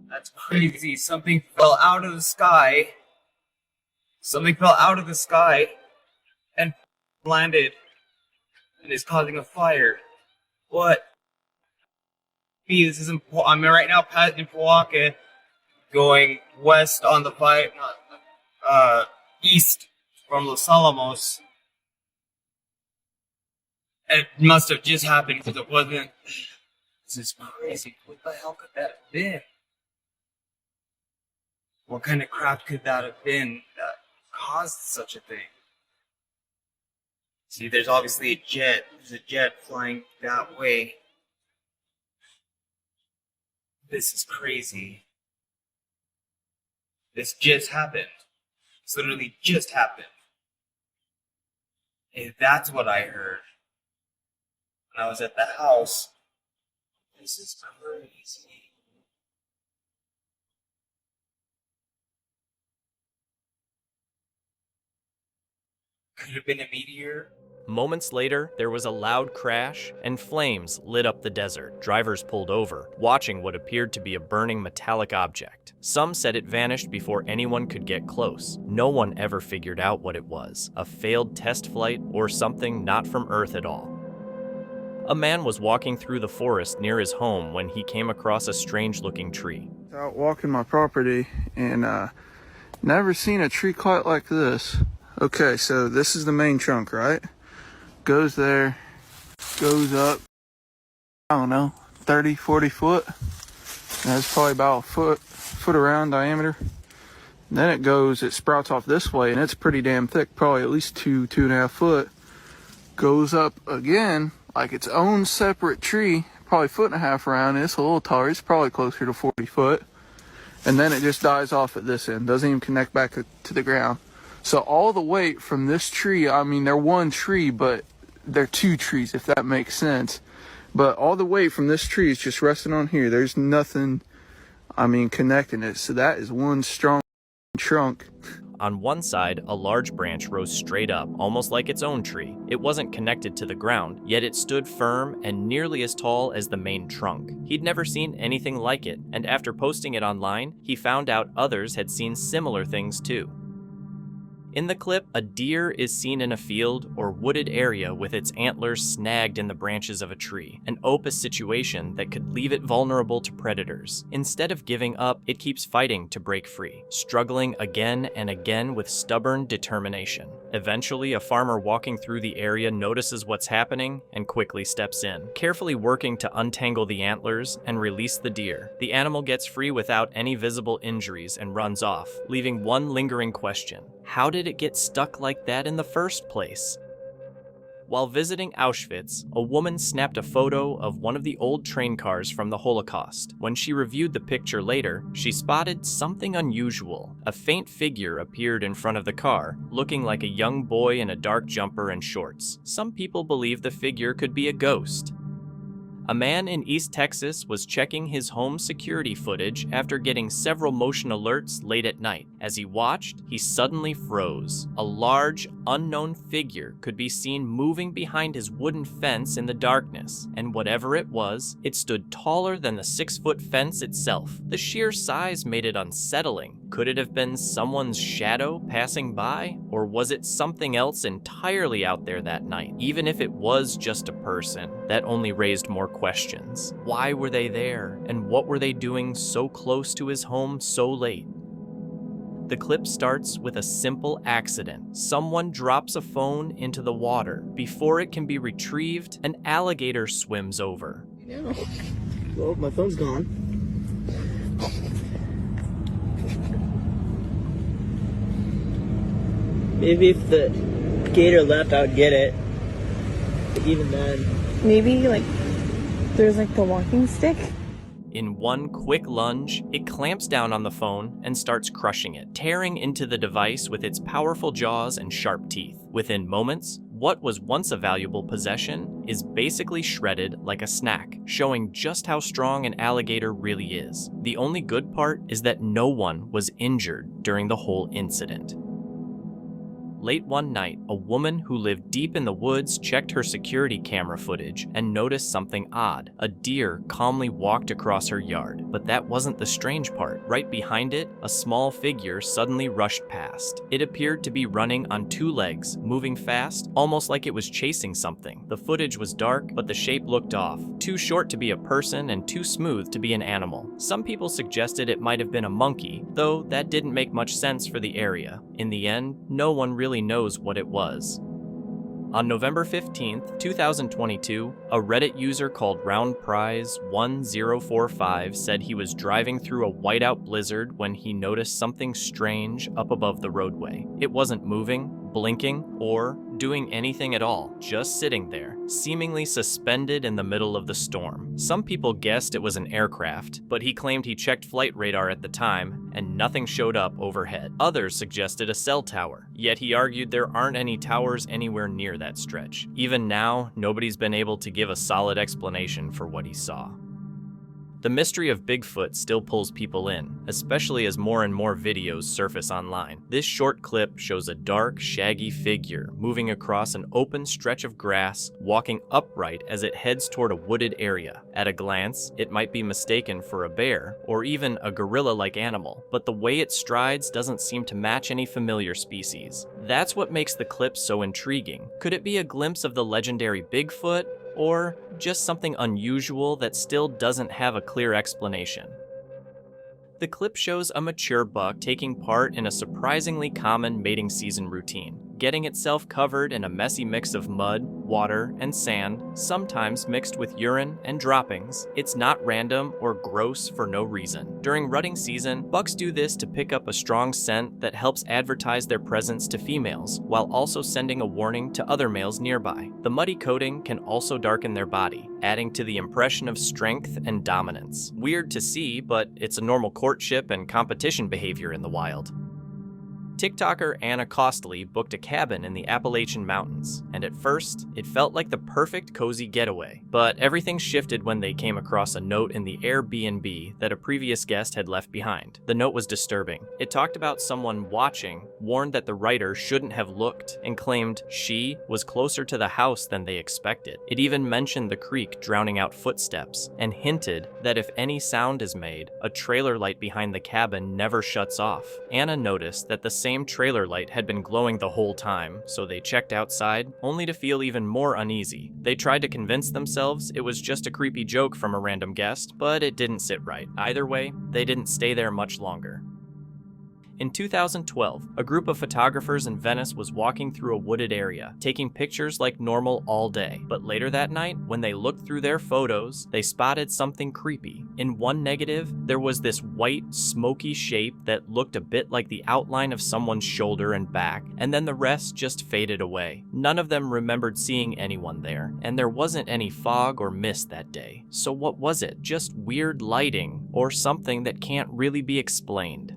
That's crazy. Something fell out of the sky. Something fell out of the sky and landed and is causing a fire. What? This is I'm right now in Pawaka, going west on the east from Los Alamos. It must have just happened because it wasn't. This is crazy. What the hell could that have been? What kind of crap could that have been that caused such a thing? See, there's obviously a jet. There's a jet flying that way. This is crazy. This just happened. This literally just happened. If that's what I heard when I was at the house, this is crazy. Could it have been a meteor? Moments later, there was a loud crash, and flames lit up the desert. Drivers pulled over, watching what appeared to be a burning metallic object. Some said it vanished before anyone could get close. No one ever figured out what it was, a failed test flight or something not from Earth at all. A man was walking through the forest near his home when he came across a strange-looking tree. Out walking my property and never seen a tree quite like this. Okay, so this is the main trunk, right? Goes there, goes up, I don't know, 30, 40 foot. That's probably about a foot around diameter. And then it sprouts off this way, and it's pretty damn thick, probably at least 2.5 foot. Goes up again, like its own separate tree, probably 1.5 foot around. It's a little taller, it's probably closer to 40 foot. And then it just dies off at this end, doesn't even connect back to the ground. So all the weight from this tree, I mean, they're one tree, but they're two trees, if that makes sense. But all the weight from this tree is just resting on here. There's nothing, connecting it. So that is one strong trunk. On one side, a large branch rose straight up, almost like its own tree. It wasn't connected to the ground, yet it stood firm and nearly as tall as the main trunk. He'd never seen anything like it, and after posting it online, he found out others had seen similar things too. In the clip, a deer is seen in a field or wooded area with its antlers snagged in the branches of a tree, an open situation that could leave it vulnerable to predators. Instead of giving up, it keeps fighting to break free, struggling again and again with stubborn determination. Eventually, a farmer walking through the area notices what's happening and quickly steps in, carefully working to untangle the antlers and release the deer. The animal gets free without any visible injuries and runs off, leaving one lingering question. How did it get stuck like that in the first place? While visiting Auschwitz, a woman snapped a photo of one of the old train cars from the Holocaust. When she reviewed the picture later, she spotted something unusual. A faint figure appeared in front of the car, looking like a young boy in a dark jumper and shorts. Some people believe the figure could be a ghost. A man in East Texas was checking his home security footage after getting several motion alerts late at night. As he watched, he suddenly froze. A large, unknown figure could be seen moving behind his wooden fence in the darkness, and whatever it was, it stood taller than the 6-foot fence itself. The sheer size made it unsettling. Could it have been someone's shadow passing by? Or was it something else entirely out there that night? Even if it was just a person, that only raised more questions. Why were they there? And what were they doing so close to his home so late? The clip starts with a simple accident. Someone drops a phone into the water. Before it can be retrieved, an alligator swims over. Yeah. Well, my phone's gone. Maybe if the gator left, I would get it. But even then. Maybe, like, there's like the walking stick. In one quick lunge, it clamps down on the phone and starts crushing it, tearing into the device with its powerful jaws and sharp teeth. Within moments, what was once a valuable possession is basically shredded like a snack, showing just how strong an alligator really is. The only good part is that no one was injured during the whole incident. Late one night, a woman who lived deep in the woods checked her security camera footage and noticed something odd. A deer calmly walked across her yard. But that wasn't the strange part. Right behind it, a small figure suddenly rushed past. It appeared to be running on 2 legs, moving fast, almost like it was chasing something. The footage was dark, but the shape looked off. Too short to be a person and too smooth to be an animal. Some people suggested it might have been a monkey, though that didn't make much sense for the area. In the end, no one really knows what it was. On November 15th, 2022, a Reddit user called RoundPrize1045 said he was driving through a whiteout blizzard when he noticed something strange up above the roadway. It wasn't moving, blinking, or doing anything at all, just sitting there, seemingly suspended in the middle of the storm. Some people guessed it was an aircraft, but he claimed he checked flight radar at the time and nothing showed up overhead. Others suggested a cell tower, yet he argued there aren't any towers anywhere near that stretch. Even now, nobody's been able to give a solid explanation for what he saw. The mystery of Bigfoot still pulls people in, especially as more and more videos surface online. This short clip shows a dark, shaggy figure moving across an open stretch of grass, walking upright as it heads toward a wooded area. At a glance, it might be mistaken for a bear, or even a gorilla-like animal, but the way it strides doesn't seem to match any familiar species. That's what makes the clip so intriguing. Could it be a glimpse of the legendary Bigfoot, or just something unusual that still doesn't have a clear explanation? The clip shows a mature buck taking part in a surprisingly common mating season routine, getting itself covered in a messy mix of mud, water, and sand, sometimes mixed with urine and droppings. It's not random or gross for no reason. During rutting season, bucks do this to pick up a strong scent that helps advertise their presence to females, while also sending a warning to other males nearby. The muddy coating can also darken their body, adding to the impression of strength and dominance. Weird to see, but it's a normal courtship and competition behavior in the wild. TikToker Anna Costley booked a cabin in the Appalachian Mountains, and at first, it felt like the perfect cozy getaway. But everything shifted when they came across a note in the Airbnb that a previous guest had left behind. The note was disturbing. It talked about someone watching, warned that the writer shouldn't have looked, and claimed she was closer to the house than they expected. It even mentioned the creek drowning out footsteps, and hinted that if any sound is made, a trailer light behind the cabin never shuts off. Anna noticed that the same trailer light had been glowing the whole time, so they checked outside, only to feel even more uneasy. They tried to convince themselves it was just a creepy joke from a random guest, but it didn't sit right. Either way, they didn't stay there much longer. In 2012, a group of photographers in Venice was walking through a wooded area, taking pictures like normal all day. But later that night, when they looked through their photos, they spotted something creepy. In one negative, there was this white, smoky shape that looked a bit like the outline of someone's shoulder and back, and then the rest just faded away. None of them remembered seeing anyone there, and there wasn't any fog or mist that day. So what was it? Just weird lighting, or something that can't really be explained?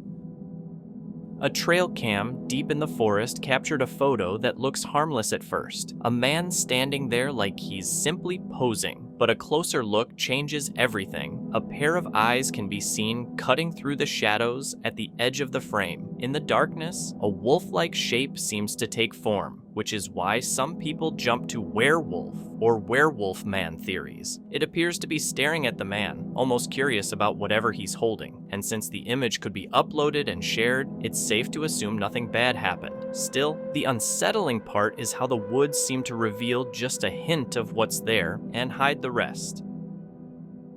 A trail cam deep in the forest captured a photo that looks harmless at first. A man standing there like he's simply posing. But a closer look changes everything. A pair of eyes can be seen cutting through the shadows at the edge of the frame. In the darkness, a wolf-like shape seems to take form, which is why some people jump to werewolf or werewolf man theories. It appears to be staring at the man, almost curious about whatever he's holding. And since the image could be uploaded and shared, it's safe to assume nothing bad happened. Still, the unsettling part is how the woods seem to reveal just a hint of what's there and hide the rest.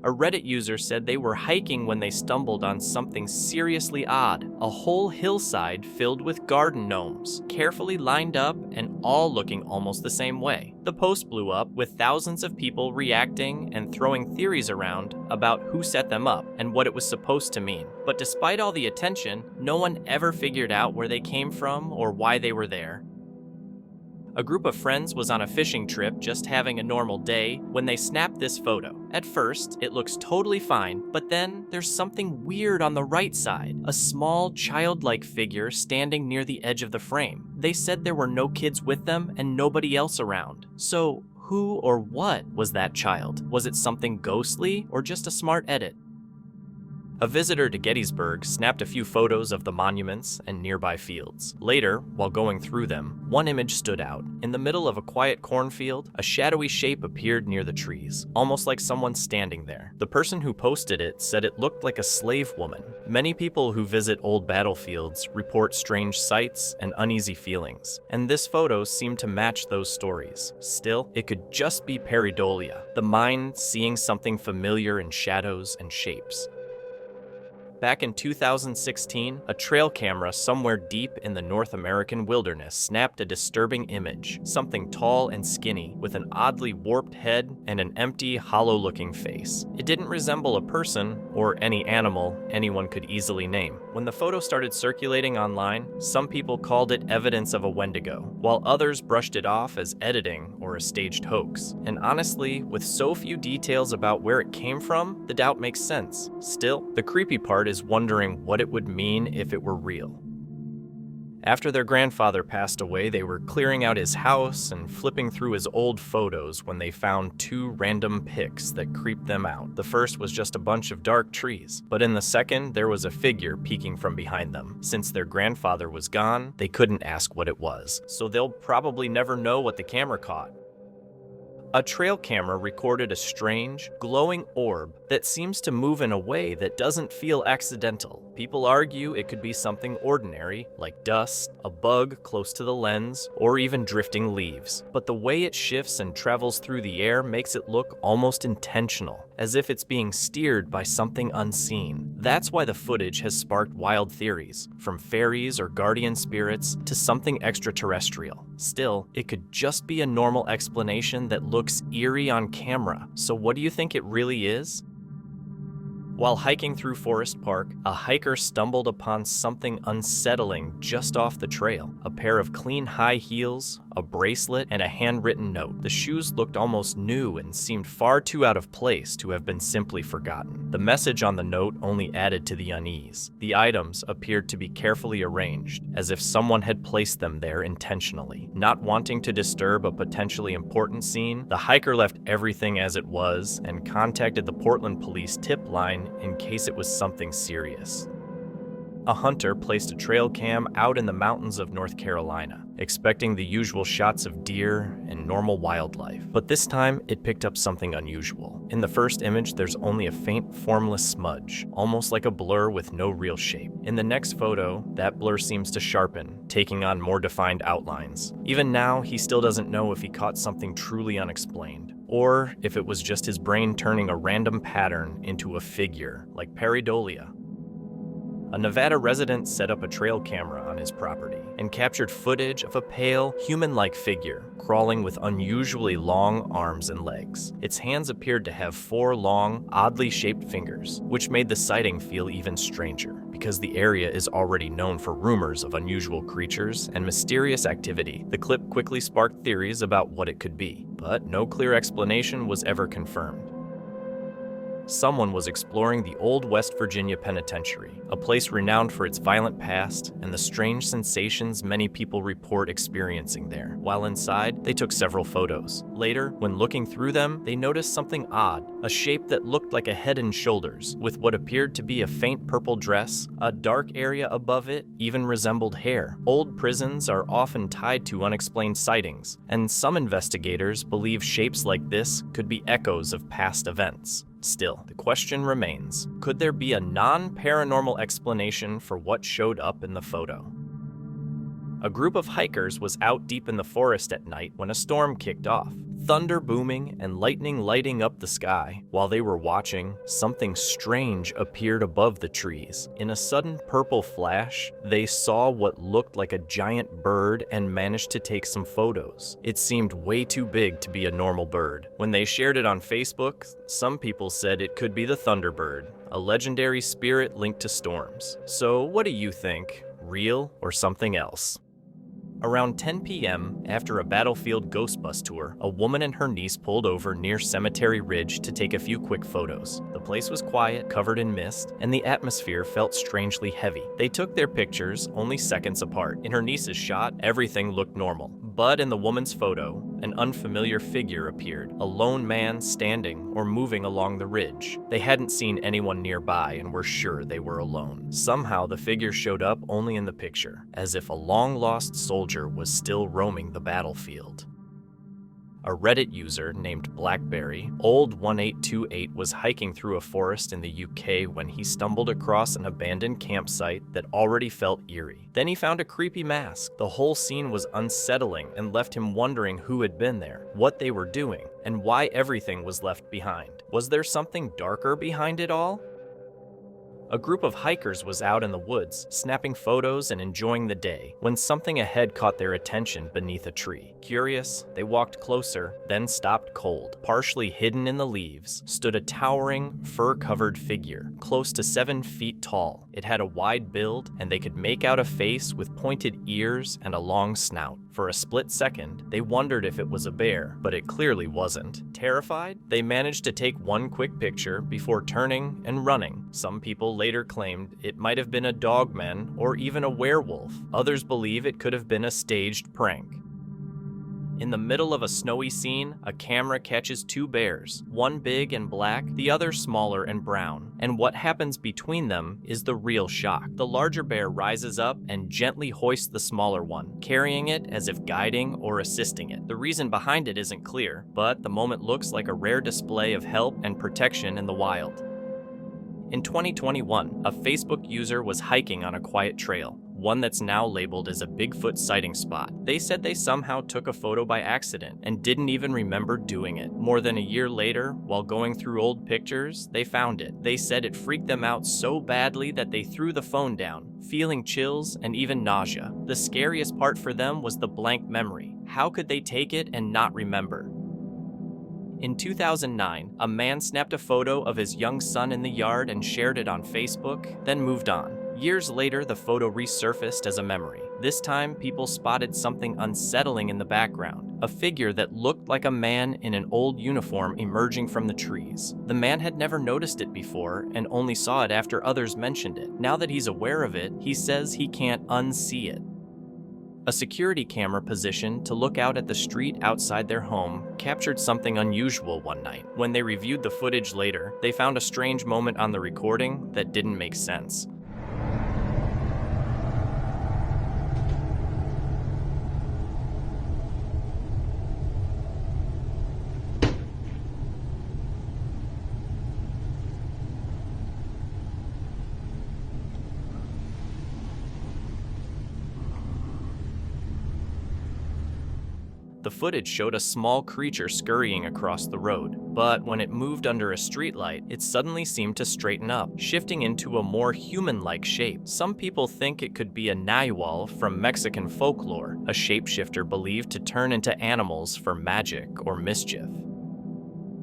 A Reddit user said they were hiking when they stumbled on something seriously odd. A whole hillside filled with garden gnomes, carefully lined up and all looking almost the same way. The post blew up with thousands of people reacting and throwing theories around about who set them up and what it was supposed to mean. But despite all the attention, no one ever figured out where they came from or why they were there. A group of friends was on a fishing trip just having a normal day when they snapped this photo. At first, it looks totally fine, but then there's something weird on the right side. A small, childlike figure standing near the edge of the frame. They said there were no kids with them and nobody else around. So, who or what was that child? Was it something ghostly or just a smart edit? A visitor to Gettysburg snapped a few photos of the monuments and nearby fields. Later, while going through them, one image stood out. In the middle of a quiet cornfield, a shadowy shape appeared near the trees, almost like someone standing there. The person who posted it said it looked like a slave woman. Many people who visit old battlefields report strange sights and uneasy feelings, and this photo seemed to match those stories. Still, it could just be pareidolia, the mind seeing something familiar in shadows and shapes. Back in 2016, a trail camera somewhere deep in the North American wilderness snapped a disturbing image. Something tall and skinny, with an oddly warped head and an empty, hollow-looking face. It didn't resemble a person or any animal anyone could easily name. When the photo started circulating online, some people called it evidence of a Wendigo, while others brushed it off as editing or a staged hoax. And honestly, with so few details about where it came from, the doubt makes sense. Still, the creepy part is wondering what it would mean if it were real. After their grandfather passed away, they were clearing out his house and flipping through his old photos when they found two random pics that creeped them out. The first was just a bunch of dark trees, but in the second, there was a figure peeking from behind them. Since their grandfather was gone, they couldn't ask what it was, so they'll probably never know what the camera caught. A trail camera recorded a strange, glowing orb that seems to move in a way that doesn't feel accidental. People argue it could be something ordinary, like dust, a bug close to the lens, or even drifting leaves. But the way it shifts and travels through the air makes it look almost intentional, as if it's being steered by something unseen. That's why the footage has sparked wild theories, from fairies or guardian spirits to something extraterrestrial. Still, it could just be a normal explanation that looks eerie on camera. So what do you think it really is? While hiking through Forest Park, a hiker stumbled upon something unsettling just off the trail. A pair of clean high heels, a bracelet, and a handwritten note. The shoes looked almost new and seemed far too out of place to have been simply forgotten. The message on the note only added to the unease. The items appeared to be carefully arranged, as if someone had placed them there intentionally. Not wanting to disturb a potentially important scene, the hiker left everything as it was and contacted the Portland police tip line in case it was something serious. A hunter placed a trail cam out in the mountains of North Carolina, expecting the usual shots of deer and normal wildlife. But this time, it picked up something unusual. In the first image, there's only a faint, formless smudge, almost like a blur with no real shape. In the next photo, that blur seems to sharpen, taking on more defined outlines. Even now, he still doesn't know if he caught something truly unexplained, or if it was just his brain turning a random pattern into a figure, like pareidolia. A Nevada resident set up a trail camera on his property and captured footage of a pale, human-like figure crawling with unusually long arms and legs. Its hands appeared to have 4 long, oddly shaped fingers, which made the sighting feel even stranger, because the area is already known for rumors of unusual creatures and mysterious activity. The clip quickly sparked theories about what it could be, but no clear explanation was ever confirmed. Someone was exploring the old West Virginia Penitentiary, a place renowned for its violent past and the strange sensations many people report experiencing there. While inside, they took several photos. Later, when looking through them, they noticed something odd, a shape that looked like a head and shoulders, with what appeared to be a faint purple dress. A dark area above it even resembled hair. Old prisons are often tied to unexplained sightings, and some investigators believe shapes like this could be echoes of past events. Still, the question remains, could there be a non-paranormal explanation for what showed up in the photo? A group of hikers was out deep in the forest at night when a storm kicked off. Thunder booming and lightning lighting up the sky. While they were watching, something strange appeared above the trees. In a sudden purple flash, they saw what looked like a giant bird and managed to take some photos. It seemed way too big to be a normal bird. When they shared it on Facebook, some people said it could be the Thunderbird, a legendary spirit linked to storms. So what do you think? Real or something else? Around 10 p.m., after a Battlefield Ghost Bus tour, a woman and her niece pulled over near Cemetery Ridge to take a few quick photos. The place was quiet, covered in mist, and the atmosphere felt strangely heavy. They took their pictures only seconds apart. In her niece's shot, everything looked normal. But in the woman's photo, an unfamiliar figure appeared, a lone man standing or moving along the ridge. They hadn't seen anyone nearby and were sure they were alone. Somehow, the figure showed up only in the picture, as if a long-lost soldier was still roaming the battlefield. A Reddit user named Blackberry, Old1828, was hiking through a forest in the UK when he stumbled across an abandoned campsite that already felt eerie. Then he found a creepy mask. The whole scene was unsettling and left him wondering who had been there, what they were doing, and why everything was left behind. Was there something darker behind it all? A group of hikers was out in the woods, snapping photos and enjoying the day, when something ahead caught their attention beneath a tree. Curious, they walked closer, then stopped cold. Partially hidden in the leaves stood a towering, fur-covered figure, close to 7 feet tall. It had a wide build, and they could make out a face with pointed ears and a long snout. For a split second, they wondered if it was a bear, but it clearly wasn't. Terrified, they managed to take one quick picture before turning and running. Some people later claimed it might have been a dogman or even a werewolf. Others believe it could have been a staged prank. In the middle of a snowy scene, a camera catches 2 bears, one big and black, the other smaller and brown. And what happens between them is the real shock. The larger bear rises up and gently hoists the smaller one, carrying it as if guiding or assisting it. The reason behind it isn't clear, but the moment looks like a rare display of help and protection in the wild. In 2021, a Facebook user was hiking on a quiet trail, one that's now labeled as a Bigfoot sighting spot. They said they somehow took a photo by accident and didn't even remember doing it. More than a year later, while going through old pictures, they found it. They said it freaked them out so badly that they threw the phone down, feeling chills and even nausea. The scariest part for them was the blank memory. How could they take it and not remember? In 2009, a man snapped a photo of his young son in the yard and shared it on Facebook, then moved on. Years later, the photo resurfaced as a memory. This time, people spotted something unsettling in the background, a figure that looked like a man in an old uniform emerging from the trees. The man had never noticed it before and only saw it after others mentioned it. Now that he's aware of it, he says he can't unsee it. A security camera positioned to look out at the street outside their home captured something unusual one night. When they reviewed the footage later, they found a strange moment on the recording that didn't make sense. The footage showed a small creature scurrying across the road, but when it moved under a streetlight, it suddenly seemed to straighten up, shifting into a more human-like shape. Some people think it could be a nahual from Mexican folklore, a shapeshifter believed to turn into animals for magic or mischief.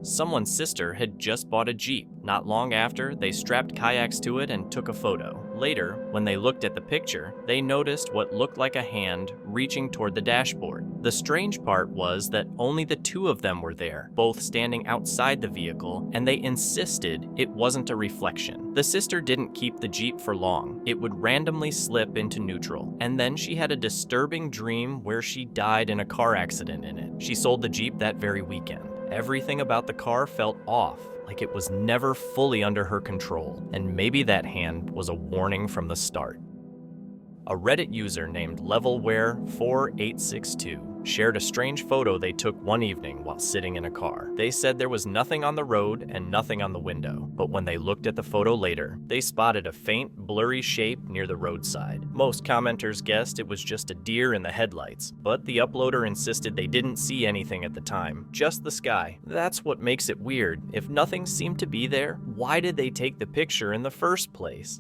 Someone's sister had just bought a Jeep. Not long after, they strapped kayaks to it and took a photo. Later, when they looked at the picture, they noticed what looked like a hand reaching toward the dashboard. The strange part was that only the two of them were there, both standing outside the vehicle, and they insisted it wasn't a reflection. The sister didn't keep the Jeep for long. It would randomly slip into neutral, and then she had a disturbing dream where she died in a car accident in it. She sold the Jeep that very weekend. Everything about the car felt off, like it was never fully under her control, and maybe that hand was a warning from the start. A Reddit user named Levelware4862 shared a strange photo they took one evening while sitting in a car. They said there was nothing on the road and nothing on the window, but when they looked at the photo later, they spotted a faint, blurry shape near the roadside. Most commenters guessed it was just a deer in the headlights, but the uploader insisted they didn't see anything at the time, just the sky. That's what makes it weird. If nothing seemed to be there, why did they take the picture in the first place?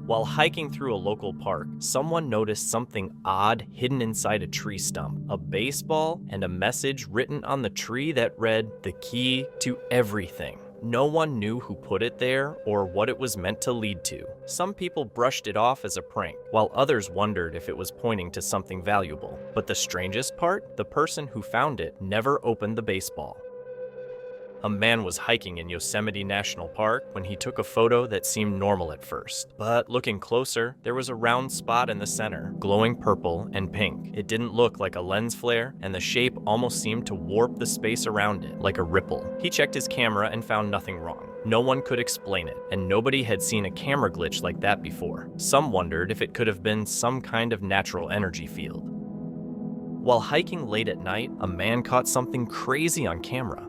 While hiking through a local park, someone noticed something odd hidden inside a tree stump, a baseball, and a message written on the tree that read, "The key to everything." No one knew who put it there or what it was meant to lead to. Some people brushed it off as a prank, while others wondered if it was pointing to something valuable. But the strangest part, the person who found it never opened the baseball. A man was hiking in Yosemite National Park when he took a photo that seemed normal at first. But looking closer, there was a round spot in the center, glowing purple and pink. It didn't look like a lens flare, and the shape almost seemed to warp the space around it, like a ripple. He checked his camera and found nothing wrong. No one could explain it, and nobody had seen a camera glitch like that before. Some wondered if it could have been some kind of natural energy field. While hiking late at night, a man caught something crazy on camera.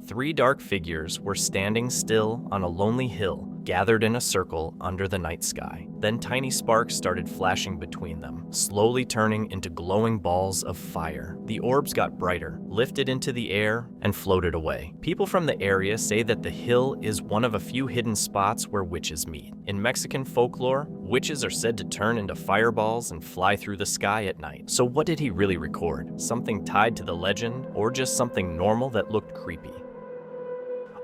Three dark figures were standing still on a lonely hill, gathered in a circle under the night sky. Then tiny sparks started flashing between them, slowly turning into glowing balls of fire. The orbs got brighter, lifted into the air, and floated away. People from the area say that the hill is one of a few hidden spots where witches meet. In Mexican folklore, witches are said to turn into fireballs and fly through the sky at night. So what did he really record? Something tied to the legend, or just something normal that looked creepy?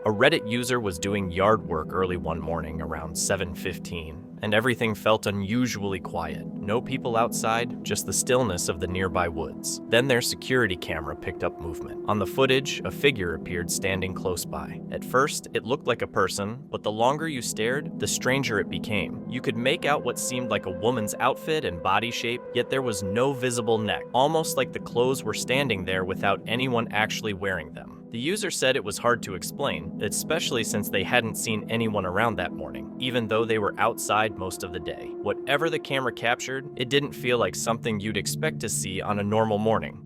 A Reddit user was doing yard work early one morning around 7:15, and everything felt unusually quiet. No people outside, just the stillness of the nearby woods. Then their security camera picked up movement. On the footage, a figure appeared standing close by. At first, it looked like a person, but the longer you stared, the stranger it became. You could make out what seemed like a woman's outfit and body shape, yet there was no visible neck, almost like the clothes were standing there without anyone actually wearing them. The user said it was hard to explain, especially since they hadn't seen anyone around that morning, even though they were outside most of the day. Whatever the camera captured, it didn't feel like something you'd expect to see on a normal morning.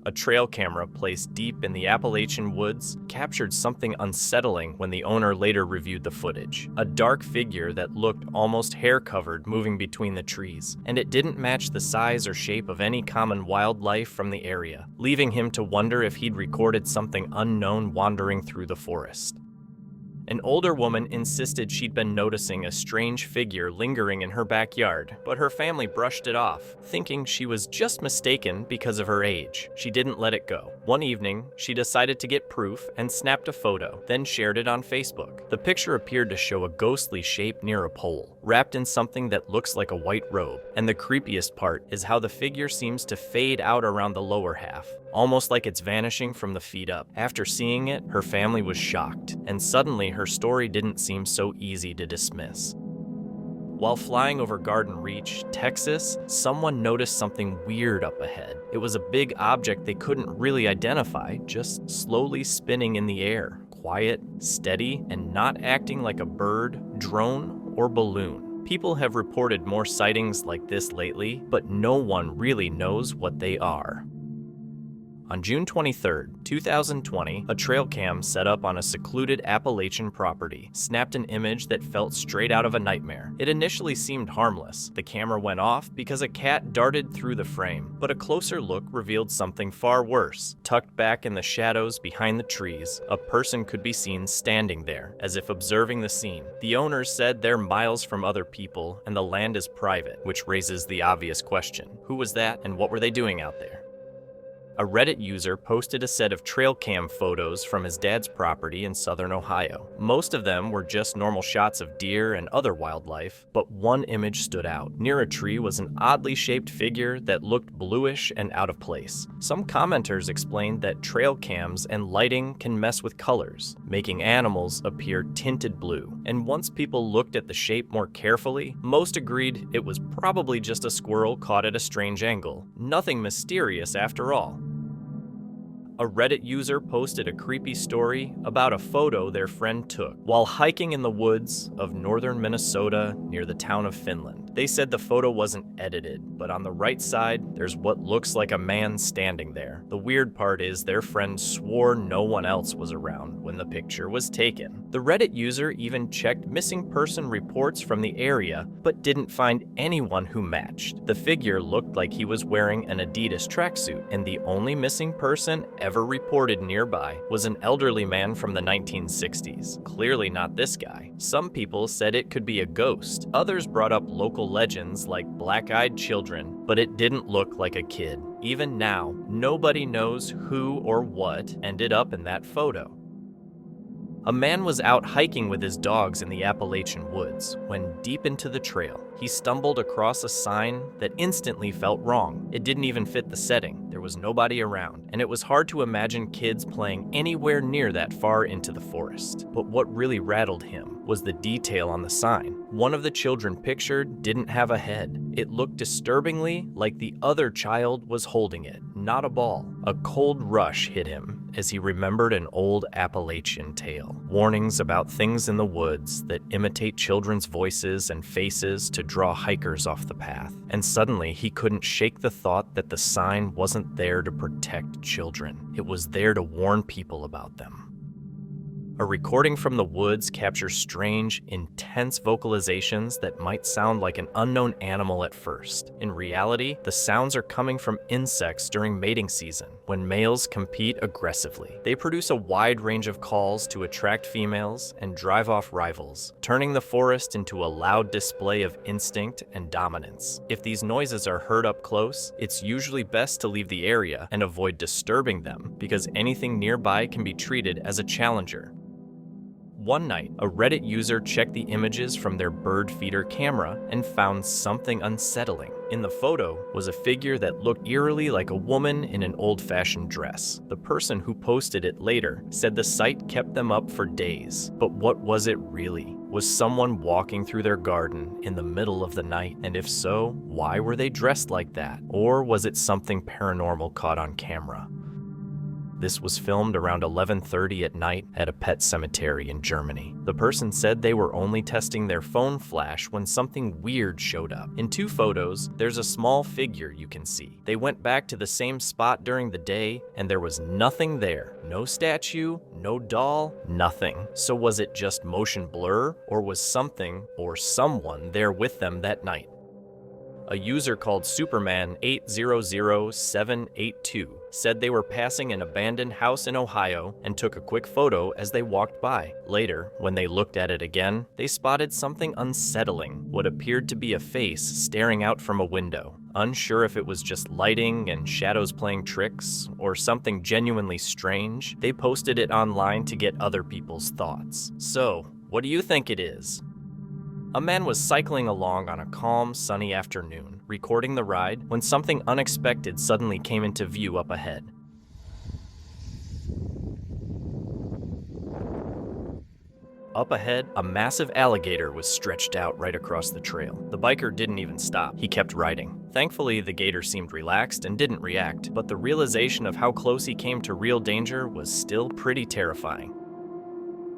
A trail camera placed deep in the Appalachian woods captured something unsettling when the owner later reviewed the footage. A dark figure that looked almost hair-covered moving between the trees, and it didn't match the size or shape of any common wildlife from the area, leaving him to wonder if he'd recorded something unknown wandering through the forest. An older woman insisted she'd been noticing a strange figure lingering in her backyard, but her family brushed it off, thinking she was just mistaken because of her age. She didn't let it go. One evening, she decided to get proof and snapped a photo, then shared it on Facebook. The picture appeared to show a ghostly shape near a pole, wrapped in something that looks like a white robe. And the creepiest part is how the figure seems to fade out around the lower half, almost like it's vanishing from the feet up. After seeing it, her family was shocked, and suddenly her story didn't seem so easy to dismiss. While flying over Garden Reach, Texas, someone noticed something weird up ahead. It was a big object they couldn't really identify, just slowly spinning in the air, quiet, steady, and not acting like a bird, drone, or balloon. People have reported more sightings like this lately, but no one really knows what they are. On June 23, 2020, a trail cam set up on a secluded Appalachian property snapped an image that felt straight out of a nightmare. It initially seemed harmless. The camera went off because a cat darted through the frame, but a closer look revealed something far worse. Tucked back in the shadows behind the trees, a person could be seen standing there, as if observing the scene. The owners said they're miles from other people and the land is private, which raises the obvious question: who was that and what were they doing out there? A Reddit user posted a set of trail cam photos from his dad's property in southern Ohio. Most of them were just normal shots of deer and other wildlife, but one image stood out. Near a tree was an oddly shaped figure that looked bluish and out of place. Some commenters explained that trail cams and lighting can mess with colors, making animals appear tinted blue. And once people looked at the shape more carefully, most agreed it was probably just a squirrel caught at a strange angle. Nothing mysterious after all. A Reddit user posted a creepy story about a photo their friend took while hiking in the woods of northern Minnesota near the town of Finland. They said the photo wasn't edited, but on the right side, there's what looks like a man standing there. The weird part is their friend swore no one else was around when the picture was taken. The Reddit user even checked missing person reports from the area, but didn't find anyone who matched. The figure looked like he was wearing an Adidas tracksuit, and the only missing person ever reported nearby was an elderly man from the 1960s. Clearly not this guy. Some people said it could be a ghost. Others brought up local legends like black-eyed children, but it didn't look like a kid. Even now, nobody knows who or what ended up in that photo. A man was out hiking with his dogs in the Appalachian woods when, deep into the trail, he stumbled across a sign that instantly felt wrong. It didn't even fit the setting. There was nobody around, and it was hard to imagine kids playing anywhere near that far into the forest. But what really rattled him was the detail on the sign. One of the children pictured didn't have a head. It looked disturbingly like the other child was holding it, not a ball. A cold rush hit him as he remembered an old Appalachian tale. Warnings about things in the woods that imitate children's voices and faces to draw hikers off the path. And suddenly he couldn't shake the thought that the sign wasn't there to protect children. It was there to warn people about them. A recording from the woods captures strange, intense vocalizations that might sound like an unknown animal at first. In reality, the sounds are coming from insects during mating season, when males compete aggressively. They produce a wide range of calls to attract females and drive off rivals, turning the forest into a loud display of instinct and dominance. If these noises are heard up close, it's usually best to leave the area and avoid disturbing them, because anything nearby can be treated as a challenger. One night, a Reddit user checked the images from their bird feeder camera and found something unsettling. In the photo was a figure that looked eerily like a woman in an old-fashioned dress. The person who posted it later said the sight kept them up for days. But what was it really? Was someone walking through their garden in the middle of the night? And if so, why were they dressed like that? Or was it something paranormal caught on camera? This was filmed around 11:30 at night at a pet cemetery in Germany. The person said they were only testing their phone flash when something weird showed up. In two photos, there's a small figure you can see. They went back to the same spot during the day, and there was nothing there. No statue, no doll, nothing. So was it just motion blur, or was something or someone there with them that night? A user called Superman800782 said they were passing an abandoned house in Ohio and took a quick photo as they walked by. Later, when they looked at it again, they spotted something unsettling, what appeared to be a face staring out from a window. Unsure if it was just lighting and shadows playing tricks, or something genuinely strange, they posted it online to get other people's thoughts. So, what do you think it is? A man was cycling along on a calm, sunny afternoon, recording the ride, when something unexpected suddenly came into view up ahead. Up ahead, a massive alligator was stretched out right across the trail. The biker didn't even stop. He kept riding. Thankfully, the gator seemed relaxed and didn't react, but the realization of how close he came to real danger was still pretty terrifying.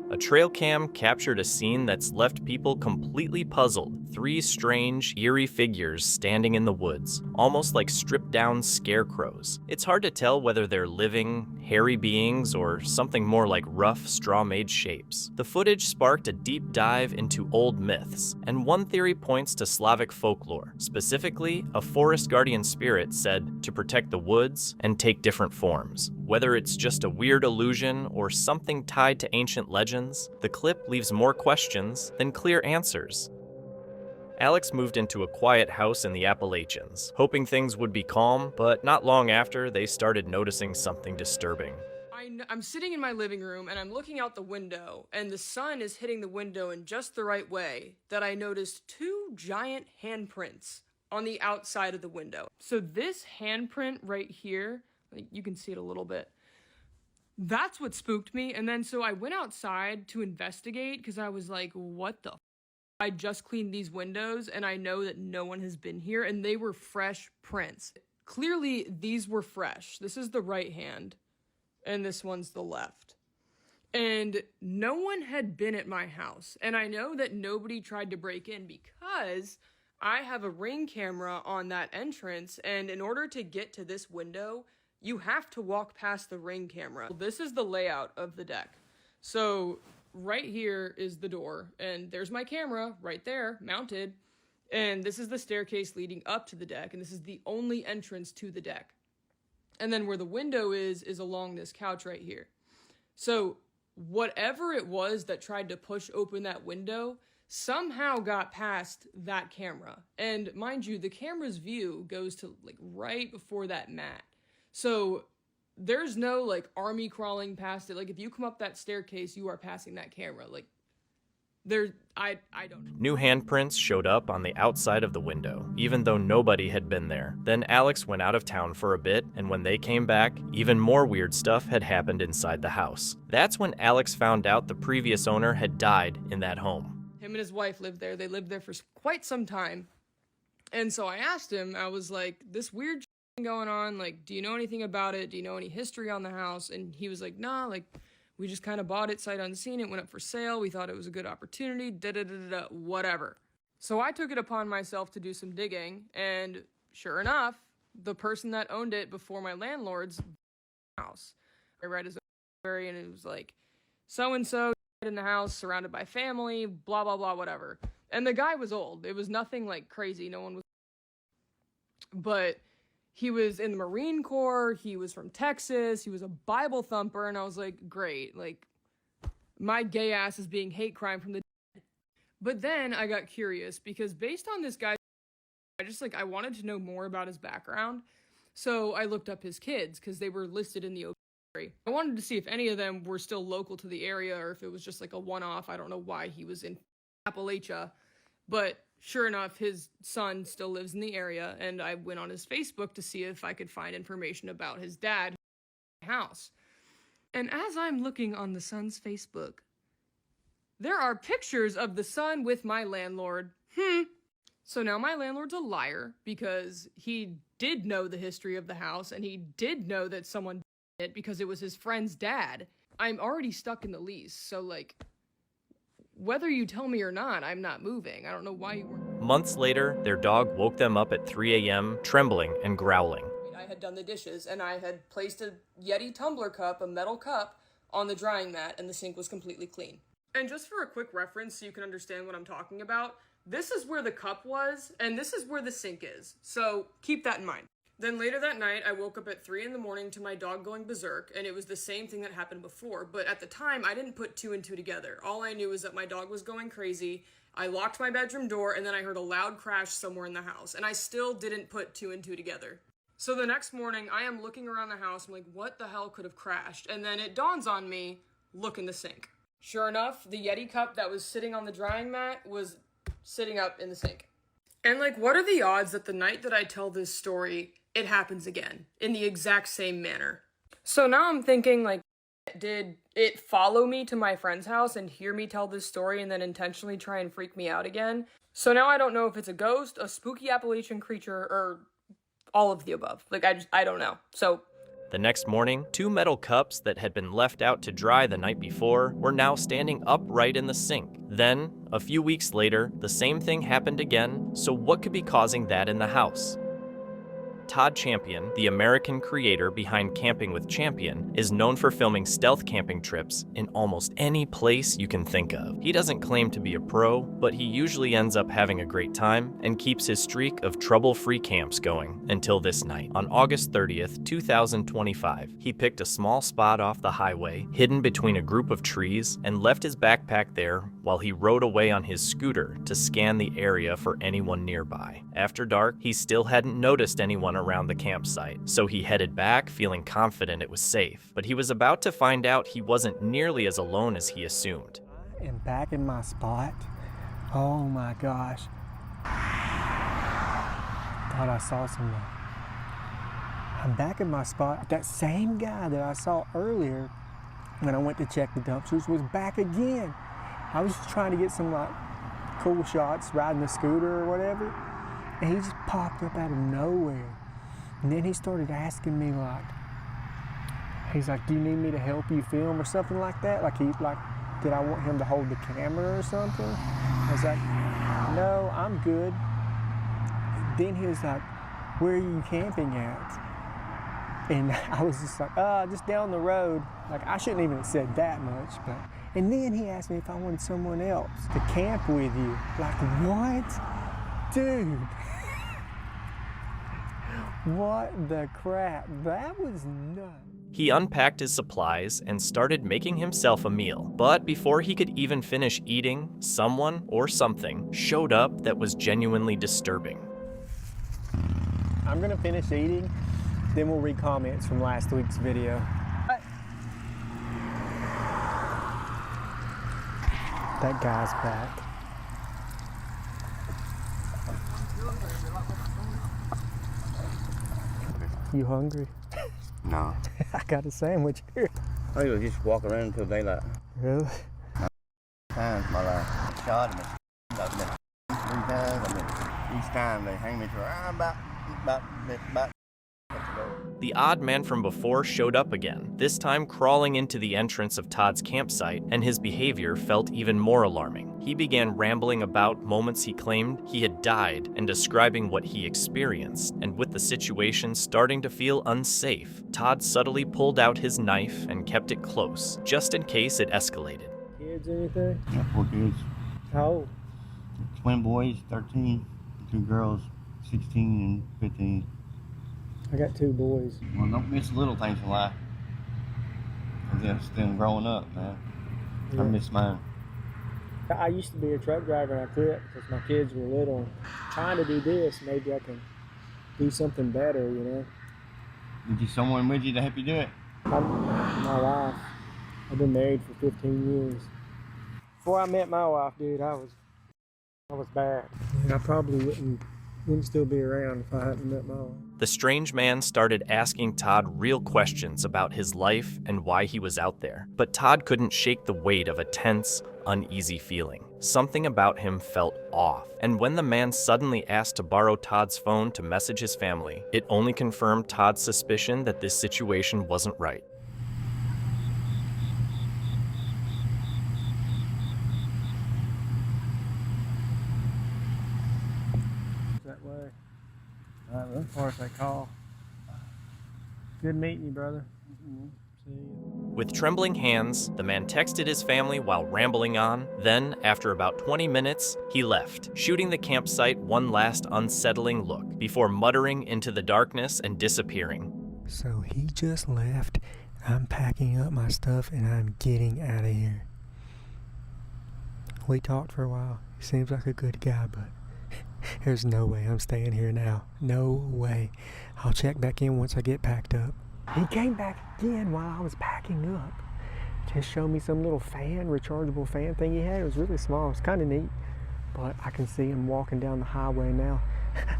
A trail cam captured a scene that's left people completely puzzled. 3 strange, eerie figures standing in the woods, almost like stripped-down scarecrows. It's hard to tell whether they're living, hairy beings or something more like rough, straw-made shapes. The footage sparked a deep dive into old myths, and one theory points to Slavic folklore. Specifically, a forest guardian spirit said to protect the woods and take different forms. Whether it's just a weird illusion or something tied to ancient legends, the clip leaves more questions than clear answers. Alex moved into a quiet house in the Appalachians, hoping things would be calm, but not long after, they started noticing something disturbing. I'm sitting in my living room and I'm looking out the window, and the sun is hitting the window in just the right way that I noticed 2 giant handprints on the outside of the window. So this handprint right here, you can see it a little bit. That's what spooked me. And then so I went outside to investigate because I was like, what the f? I just cleaned these windows and I know that no one has been here, and they were fresh prints. Clearly these were fresh. This is the right hand and this one's the left. And no one had been at my house. And I know that nobody tried to break in because I have a Ring camera on that entrance, and in order to get to this window, you have to walk past the Ring camera. This is the layout of the deck. So right here is the door, and there's my camera right there mounted, and this is the staircase leading up to the deck, and this is the only entrance to the deck. And then where the window is along this couch right here. So whatever it was that tried to push open that window somehow got past that camera. And mind you, the camera's view goes to like right before that mat. So there's no like army crawling past it. Like if you come up that staircase, you are passing that camera. Like I don't know. New handprints showed up on the outside of the window, even though nobody had been there. Then Alex went out of town for a bit, and when they came back, even more weird stuff had happened inside the house. That's when Alex found out the previous owner had died in that home. Him and his wife lived there. They lived there for quite some time. And so I asked him, I was like, this weird going on, like, do you know anything about it? Do you know any history on the house? And he was like, nah, like, we just kind of bought it sight unseen. It went up for sale. We thought it was a good opportunity, whatever. So I took it upon myself to do some digging, and sure enough, the person that owned it before my landlord's house. I read his obituary, and it was like, so-and-so in the house, surrounded by family, blah, blah, blah, whatever. And the guy was old. It was nothing, like, crazy. No one was... But he was in the Marine Corps, he was from Texas, he was a Bible thumper, and I was like, great, like, my gay ass is being hate crime from the dead. But then I got curious, because based on this guy, I wanted to know more about his background, so I looked up his kids, because they were listed in the obituary. I wanted to see if any of them were still local to the area, or if it was just like a one-off. I don't know why he was in Appalachia, but sure enough, his son still lives in the area, and I went on his Facebook to see if I could find information about his dad house. And as I'm looking on the son's Facebook, there are pictures of the son with my landlord. So now my landlord's a liar, because he did know the history of the house, and he did know that someone did it because it was his friend's dad. I'm already stuck in the lease, so like, whether you tell me or not, I'm not moving. I don't know why you weren't. Months later, their dog woke them up at 3 a.m., trembling and growling. I had done the dishes, and I had placed a Yeti tumbler cup, a metal cup, on the drying mat, and the sink was completely clean. And just for a quick reference so you can understand what I'm talking about, this is where the cup was, and this is where the sink is. So keep that in mind. Then later that night, I woke up at 3 in the morning to my dog going berserk, and it was the same thing that happened before. But at the time, I didn't put 2 and 2 together. All I knew was that my dog was going crazy. I locked my bedroom door, and then I heard a loud crash somewhere in the house, and I still didn't put 2 and 2 together. So the next morning, I am looking around the house. I'm like, what the hell could have crashed? And then it dawns on me, look in the sink. Sure enough, the Yeti cup that was sitting on the drying mat was sitting up in the sink. And like, what are the odds that the night that I tell this story, it happens again in the exact same manner? So now I'm thinking, like, did it follow me to my friend's house and hear me tell this story and then intentionally try and freak me out again? So now I don't know if it's a ghost, a spooky Appalachian creature, or all of the above. Like, I don't know. So The next morning, 2 metal cups that had been left out to dry the night before were now standing upright in the sink. Then, a few weeks later, the same thing happened again, so what could be causing that in the house? Todd Champion, the American creator behind Camping with Champion, is known for filming stealth camping trips in almost any place you can think of. He doesn't claim to be a pro, but he usually ends up having a great time and keeps his streak of trouble-free camps going until this night. On August 30th, 2025, he picked a small spot off the highway, hidden between a group of trees, and left his backpack there while he rode away on his scooter to scan the area for anyone nearby. After dark, he still hadn't noticed anyone around the campsite, so he headed back feeling confident it was safe. But he was about to find out he wasn't nearly as alone as he assumed. I am back in my spot. Oh my gosh. Thought I saw someone. I'm back in my spot. That same guy that I saw earlier when I went to check the dumpsters was back again. I was just trying to get some like cool shots riding the scooter or whatever, and he just popped up out of nowhere. And then he started asking me like, he's like, do you need me to help you film or something like that? Like did I want him to hold the camera or something? I was like, no, I'm good. Then he was like, where are you camping at? And I was just like, just down the road. Like, I shouldn't even have said that much, but. And then he asked me if I wanted someone else to camp with you. Like, what? Dude. What the crap? That was nuts. He unpacked his supplies and started making himself a meal. But before he could even finish eating, someone or something showed up that was genuinely disturbing. I'm gonna finish eating, then we'll read comments from last week's video. That guy's back. You hungry? No. I got a sandwich here. I will just walk around until daylight. Really? Times my life. I shot him. I've been 3 times. Each time they hang me to about. The odd man from before showed up again, this time crawling into the entrance of Todd's campsite, and his behavior felt even more alarming. He began rambling about moments he claimed he had died and describing what he experienced, and with the situation starting to feel unsafe, Todd subtly pulled out his knife and kept it close, just in case it escalated. Kids, anything? Yeah, 4 kids. How old? Twin boys, 13, 2 girls, 16 and 15. I got 2 boys. Well, don't miss little things in life. They're still growing up, man. Yeah. I miss mine. I used to be a truck driver and I quit because my kids were little. Trying to do this, maybe I can do something better, you know. Did you someone with you to help you do it? My wife. I've been married for 15 years. Before I met my wife, dude, I was bad. I probably wouldn't still be around if I hadn't met my wife. The strange man started asking Todd real questions about his life and why he was out there. But Todd couldn't shake the weight of a tense, uneasy feeling. Something about him felt off. And when the man suddenly asked to borrow Todd's phone to message his family, it only confirmed Todd's suspicion that this situation wasn't right. Or if they call. Good meeting you, brother. With trembling hands, the man texted his family while rambling on. Then, after about 20 minutes, he left, shooting the campsite one last unsettling look before muttering into the darkness and disappearing. So he just left. I'm packing up my stuff and I'm getting out of here. We talked for a while. He seems like a good guy, but there's no way I'm staying here now. No way. I'll check back in once I get packed up. He came back again while I was packing up. Just showed me some little fan, rechargeable fan thing he had. It was really small. It's kind of neat. But I can see him walking down the highway now.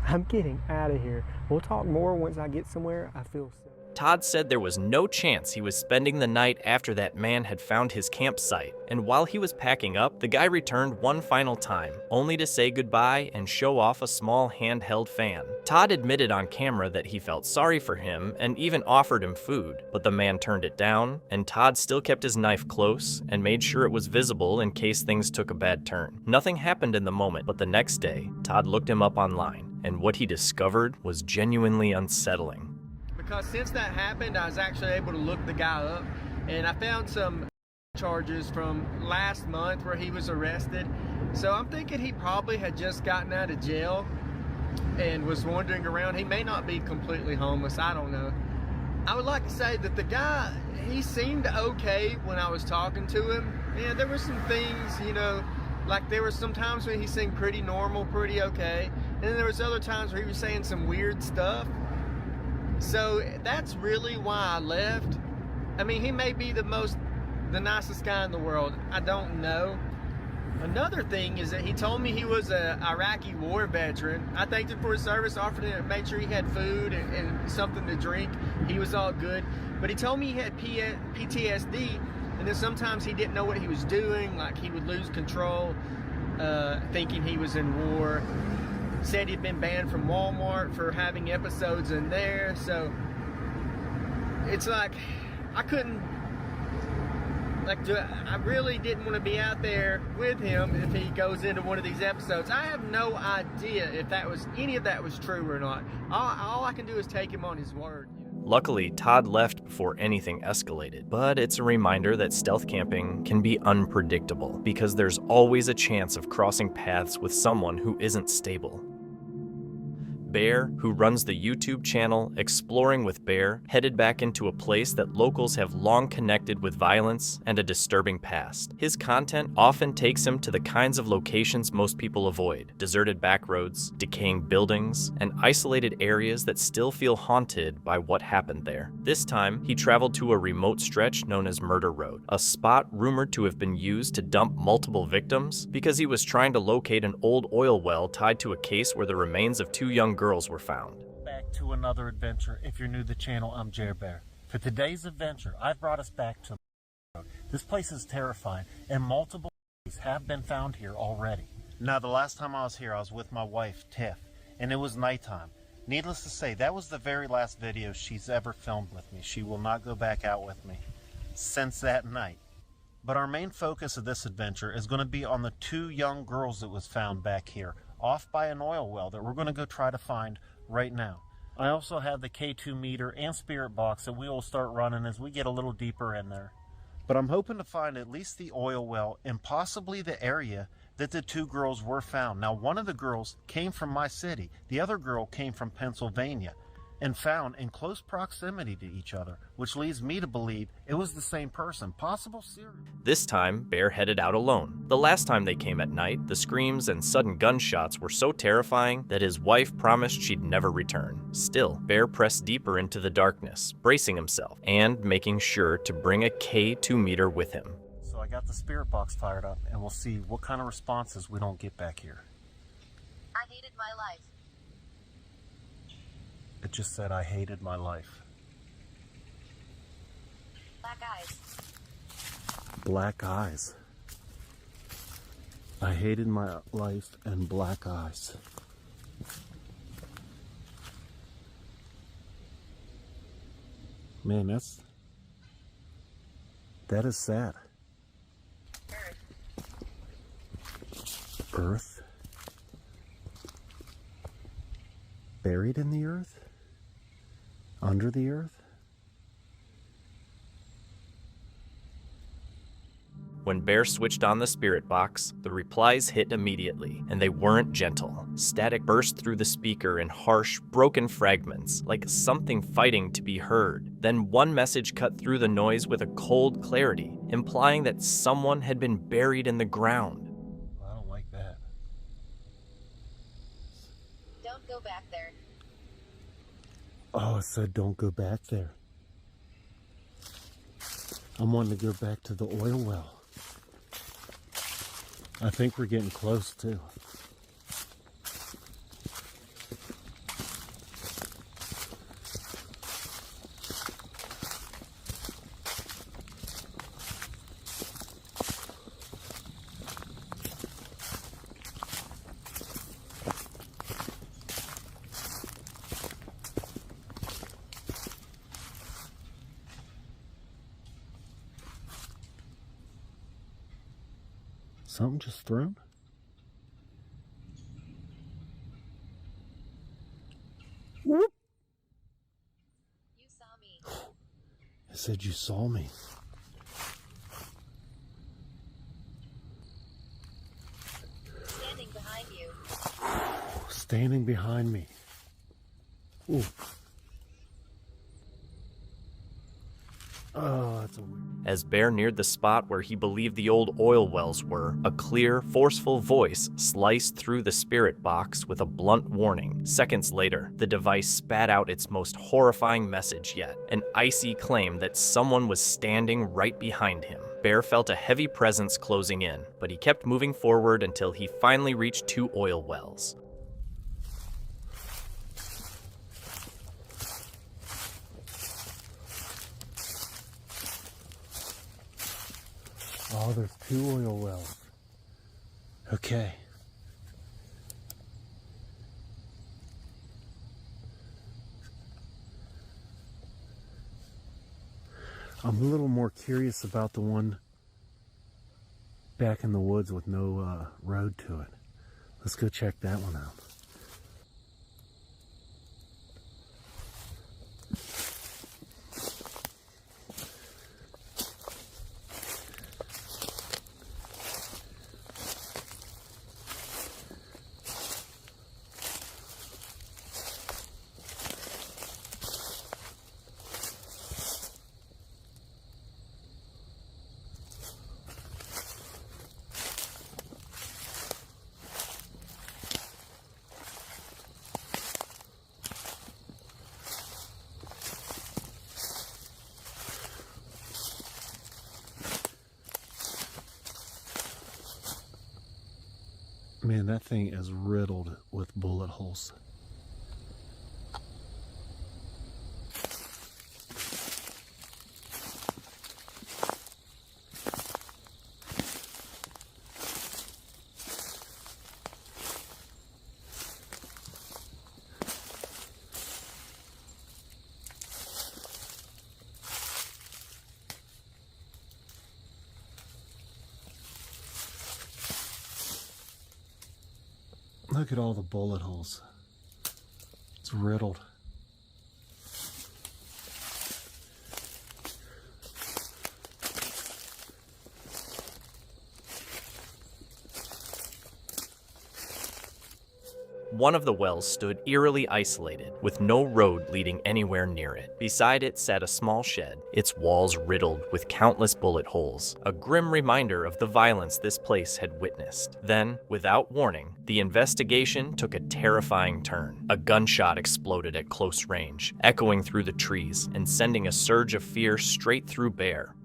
I'm getting out of here. We'll talk more once I get somewhere I feel safe. Todd said there was no chance he was spending the night after that man had found his campsite, and while he was packing up, the guy returned one final time, only to say goodbye and show off a small handheld fan. Todd admitted on camera that he felt sorry for him and even offered him food, but the man turned it down, and Todd still kept his knife close and made sure it was visible in case things took a bad turn. Nothing happened in the moment, but the next day, Todd looked him up online, and what he discovered was genuinely unsettling. Because since that happened, I was actually able to look the guy up, and I found some charges from last month where he was arrested. So I'm thinking he probably had just gotten out of jail and was wandering around. He may not be completely homeless, I don't know. I would like to say that the guy, he seemed okay when I was talking to him. Yeah, there were some things, you know, like there were some times when he seemed pretty normal, pretty okay. And then there was other times where he was saying some weird stuff. So that's really why I left. I mean, he may be the nicest guy in the world. I don't know. Another thing is that he told me he was an Iraqi war veteran. I thanked him for his service, offered him, made sure he had food and something to drink. He was all good. But he told me he had PTSD, and then sometimes he didn't know what he was doing, like he would lose control, thinking he was in war. Said he'd been banned from Walmart for having episodes in there. So it's like I couldn't, I really didn't want to be out there with him if he goes into one of these episodes. I have no idea if any of that was true or not. All I can do is take him on his word. Luckily, Todd left before anything escalated, but it's a reminder that stealth camping can be unpredictable because there's always a chance of crossing paths with someone who isn't stable. Bear, who runs the YouTube channel Exploring with Bear, headed back into a place that locals have long connected with violence and a disturbing past. His content often takes him to the kinds of locations most people avoid: deserted back roads, decaying buildings, and isolated areas that still feel haunted by what happened there. This time, he traveled to a remote stretch known as Murder Road, a spot rumored to have been used to dump multiple victims because he was trying to locate an old oil well tied to a case where the remains of two young girls were found. Back to another adventure. If you're new to the channel, I'm Jer Bear. For today's adventure, I've brought us back to this place is terrifying, and multiple bodies have been found here already. Now, the last time I was here, I was with my wife, Tiff, and it was nighttime. Needless to say, that was the very last video she's ever filmed with me. She will not go back out with me since that night. But our main focus of this adventure is going to be on the two young girls that was found back here, off by an oil well, that we're going to go try to find right now. I also have the K2 meter and spirit box that we will start running as we get a little deeper in there. But I'm hoping to find at least the oil well and possibly the area that the two girls were found. Now, one of the girls came from my city. The other girl came from Pennsylvania and found in close proximity to each other, which leads me to believe it was the same person, possible serial. This time, Bear headed out alone. The last time they came at night, the screams and sudden gunshots were so terrifying that his wife promised she'd never return. Still, Bear pressed deeper into the darkness, bracing himself and making sure to bring a K2 meter with him. So I got the spirit box fired up, and we'll see what kind of responses we don't get back here. I hated my life. It just said, I hated my life. Black eyes. Black eyes. I hated my life and black eyes. Man, that is sad. Earth? Buried in the earth? Under the earth? When Bear switched on the spirit box, the replies hit immediately, and they weren't gentle. Static burst through the speaker in harsh, broken fragments, like something fighting to be heard. Then one message cut through the noise with a cold clarity, implying that someone had been buried in the ground. I don't like that. Don't go back there. Oh, it said don't go back there. I'm wanting to go back to the oil well. I think we're getting close too. Something just thrown? Whoop. You saw me. It said you saw me. Standing behind you. Standing behind me. Ooh. Oh, that's a weird. As Bear neared the spot where he believed the old oil wells were, a clear, forceful voice sliced through the spirit box with a blunt warning. Seconds later, the device spat out its most horrifying message yet, an icy claim that someone was standing right behind him. Bear felt a heavy presence closing in, but he kept moving forward until he finally reached 2 oil wells. Oh, there's 2 oil wells. Okay. I'm a little more curious about the one back in the woods with no road to it. Let's go check that one out. Man, that thing is riddled with bullet holes. Look at all the bullet holes. It's riddled. One of the wells stood eerily isolated, with no road leading anywhere near it. Beside it sat a small shed, its walls riddled with countless bullet holes, a grim reminder of the violence this place had witnessed. Then, without warning, the investigation took a terrifying turn. A gunshot exploded at close range, echoing through the trees and sending a surge of fear straight through Bear.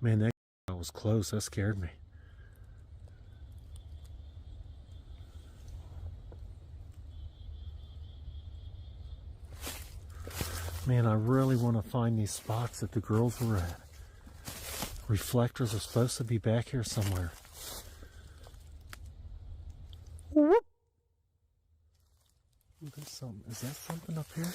Man, that was close. That scared me. Man, I really want to find these spots that the girls were at. Reflectors are supposed to be back here somewhere. Whoop. Ooh, there's something. Is that something up here?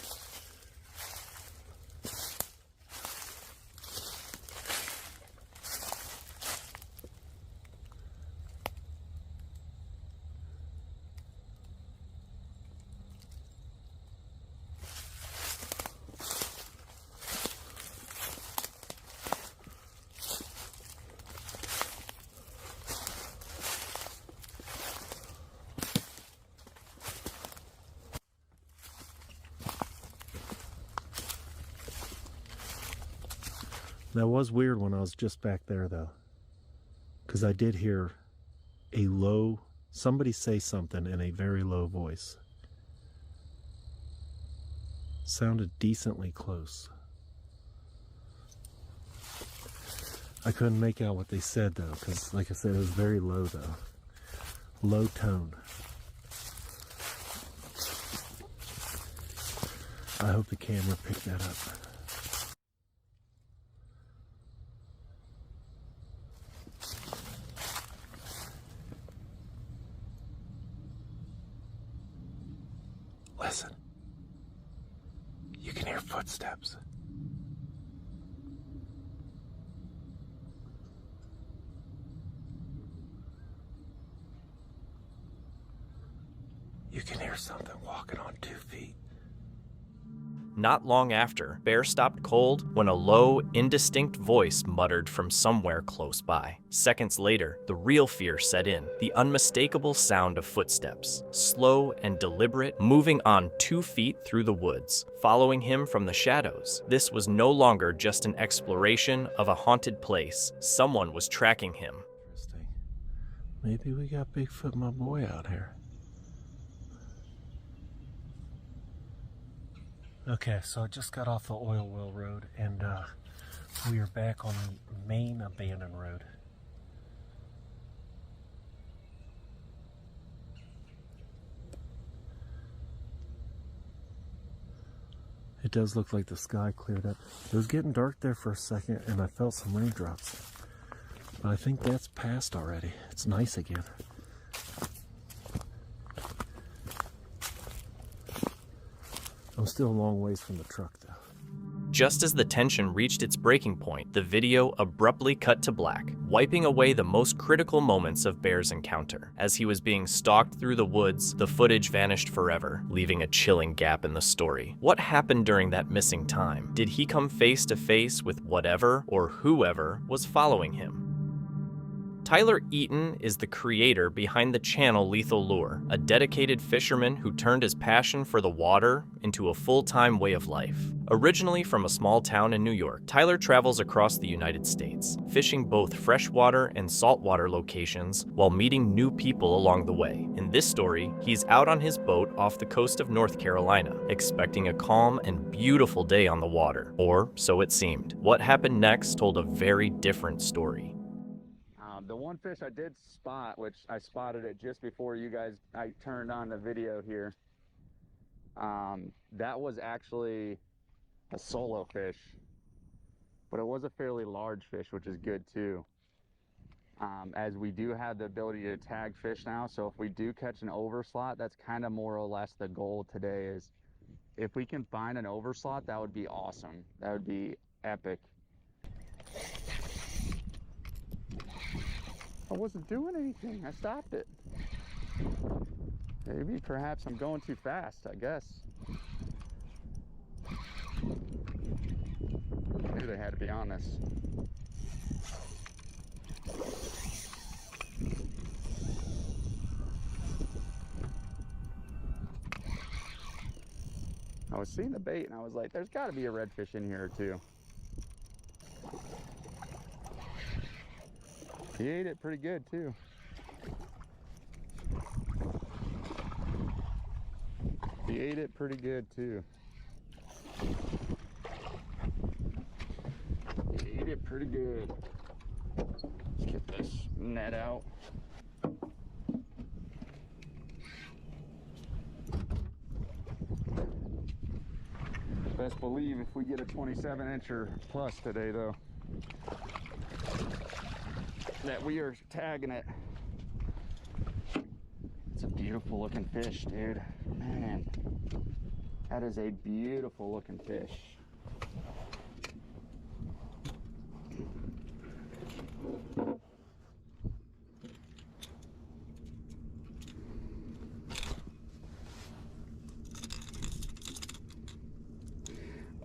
That was weird when I was just back there, though, because I did hear somebody say something in a very low voice. Sounded decently close. I couldn't make out what they said, though, because, like I said, it was very low, though. Low tone. I hope the camera picked that up. Listen. You can hear footsteps. You can hear something walking on 2 feet. Not long after, Bear stopped cold when a low, indistinct voice muttered from somewhere close by. Seconds later, the real fear set in, the unmistakable sound of footsteps, slow and deliberate, moving on 2 feet through the woods, following him from the shadows. This was no longer just an exploration of a haunted place. Someone was tracking him. Interesting. Maybe we got Bigfoot my boy out here. Okay, so I just got off the oil well road, and we are back on the main abandoned road. It does look like the sky cleared up. It was getting dark there for a second, and I felt some raindrops. But I think that's passed already. It's nice again. I'm still a long ways from the truck, though. Just as the tension reached its breaking point, the video abruptly cut to black, wiping away the most critical moments of Bear's encounter. As he was being stalked through the woods, the footage vanished forever, leaving a chilling gap in the story. What happened during that missing time? Did he come face to face with whatever or whoever was following him? Tyler Eaton is the creator behind the channel Lethal Lure, a dedicated fisherman who turned his passion for the water into a full-time way of life. Originally from a small town in New York, Tyler travels across the United States, fishing both freshwater and saltwater locations while meeting new people along the way. In this story, he's out on his boat off the coast of North Carolina, expecting a calm and beautiful day on the water, or so it seemed. What happened next told a very different story. The one fish I did spot, which I spotted it just before I turned on the video here, that was actually a solo fish, but it was a fairly large fish, which is good too. As we do have the ability to tag fish now, so if we do catch an overslot, that's kind of more or less the goal today. Is if we can find an overslot, that would be awesome. That would be epic. I wasn't doing anything. I stopped it. Maybe, perhaps I'm going too fast, I guess. I knew they had to be on this. I was seeing the bait and I was like, there's got to be a redfish in here or two. He ate it pretty good too. He ate it pretty good too. He ate it pretty good. Let's get this net out. Best believe if we get a 27-incher plus today though, that we are tagging it. It's a beautiful looking fish, dude. Man, that is a beautiful looking fish.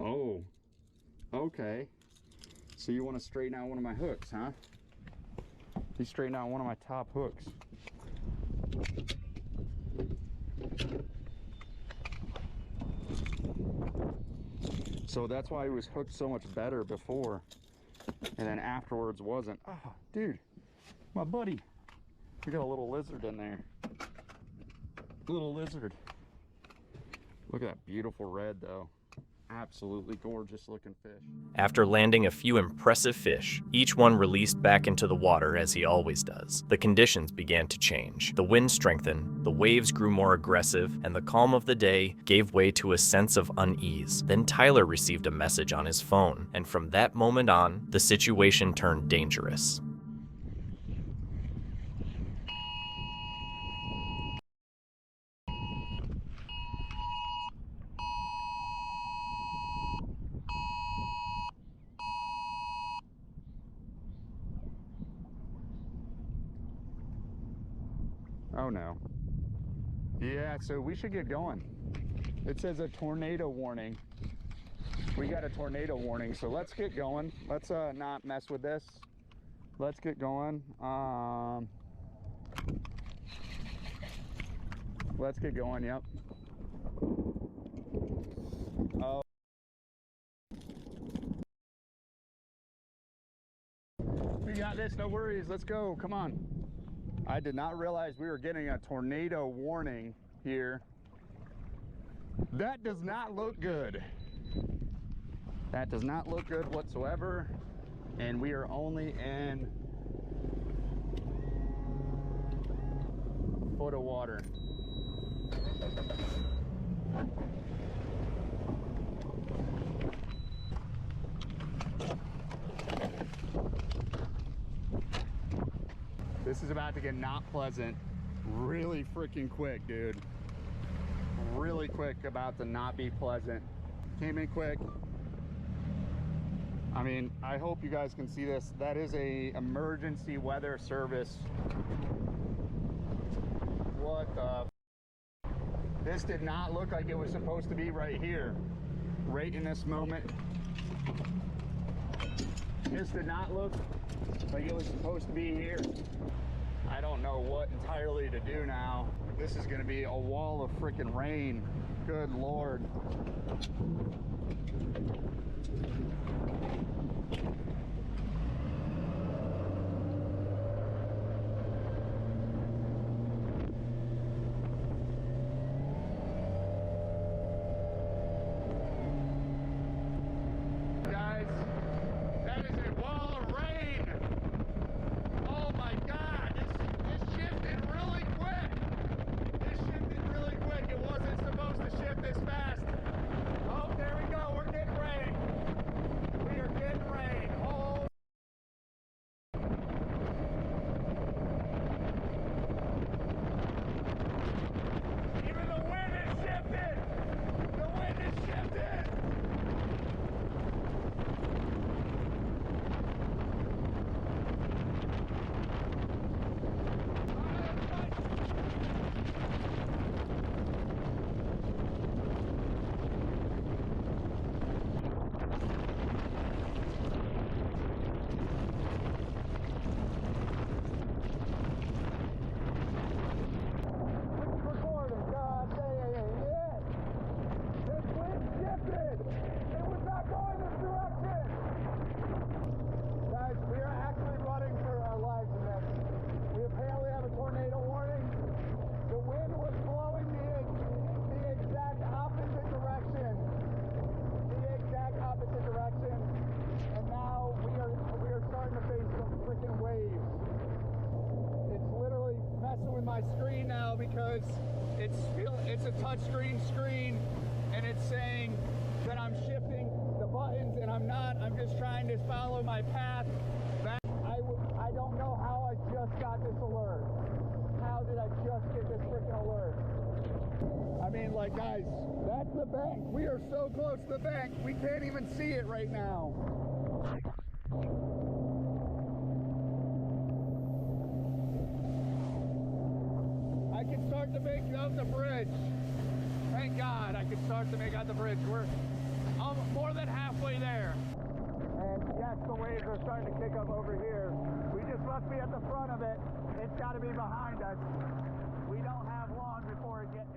Oh, okay. So you want to straighten out one of my hooks, huh? You straighten out one of my top hooks. So that's why he was hooked so much better before. and then afterwards wasn't. Oh, dude, my buddy. We got a little lizard in there. Little lizard. Look at that beautiful red though. Absolutely gorgeous looking fish. After landing a few impressive fish, each one released back into the water as he always does. The conditions began to change. The wind strengthened, the waves grew more aggressive, and the calm of the day gave way to a sense of unease. Then Tyler received a message on his phone, and from that moment on, the situation turned dangerous. Oh no. Yeah, so we should get going. It says a tornado warning. We got a tornado warning, so let's get going. Let's not mess with this. Let's get going. Let's get going, yep. Oh. We got this, no worries. Let's go, come on. I did not realize we were getting a tornado warning here. That does not look good. That does not look good whatsoever. And we are only in a foot of water. This is about to get not pleasant really freaking quick, dude. Really quick, about to not be pleasant. Came in quick. I mean, I hope you guys can see this. That is a emergency weather service. What the? This did not look like it was supposed to be right here, right in this moment. This did not look like it was supposed to be here. I don't know what entirely to do now. This is gonna be a wall of freaking rain. Good Lord. Guys, that is a wall of rain. Oh my God, this shifted really quick. This shifted really quick. It wasn't supposed to shift this fast. Oh, there we go. We're getting rain. We are getting rain. Oh. Even the wind is shifted. The wind is shifted. My screen now because it's a touch screen and it's saying that I'm shifting the buttons and I'm not. I'm just trying to follow my path back. I don't know how I just got this alert. How did I just get this freaking alert? I mean, like, guys, that's the bank. We are so close to the bank. We can't even see it right now. I can start to make out the bridge. Thank God I can start to make out the bridge. We're more than halfway there. And yes, the waves are starting to kick up over here. We just must be at the front of it. It's got to be behind us. We don't have long before it gets...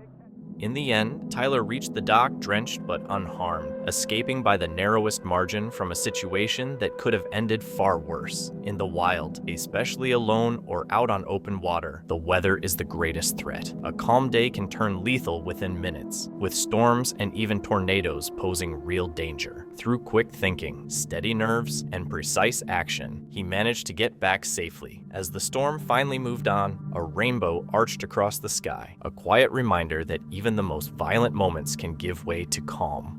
In the end, Tyler reached the dock drenched but unharmed, escaping by the narrowest margin from a situation that could have ended far worse. In the wild, especially alone or out on open water, the weather is the greatest threat. A calm day can turn lethal within minutes, with storms and even tornadoes posing real danger. Through quick thinking, steady nerves, and precise action, he managed to get back safely. As the storm finally moved on, a rainbow arched across the sky, a quiet reminder that even the most violent moments can give way to calm.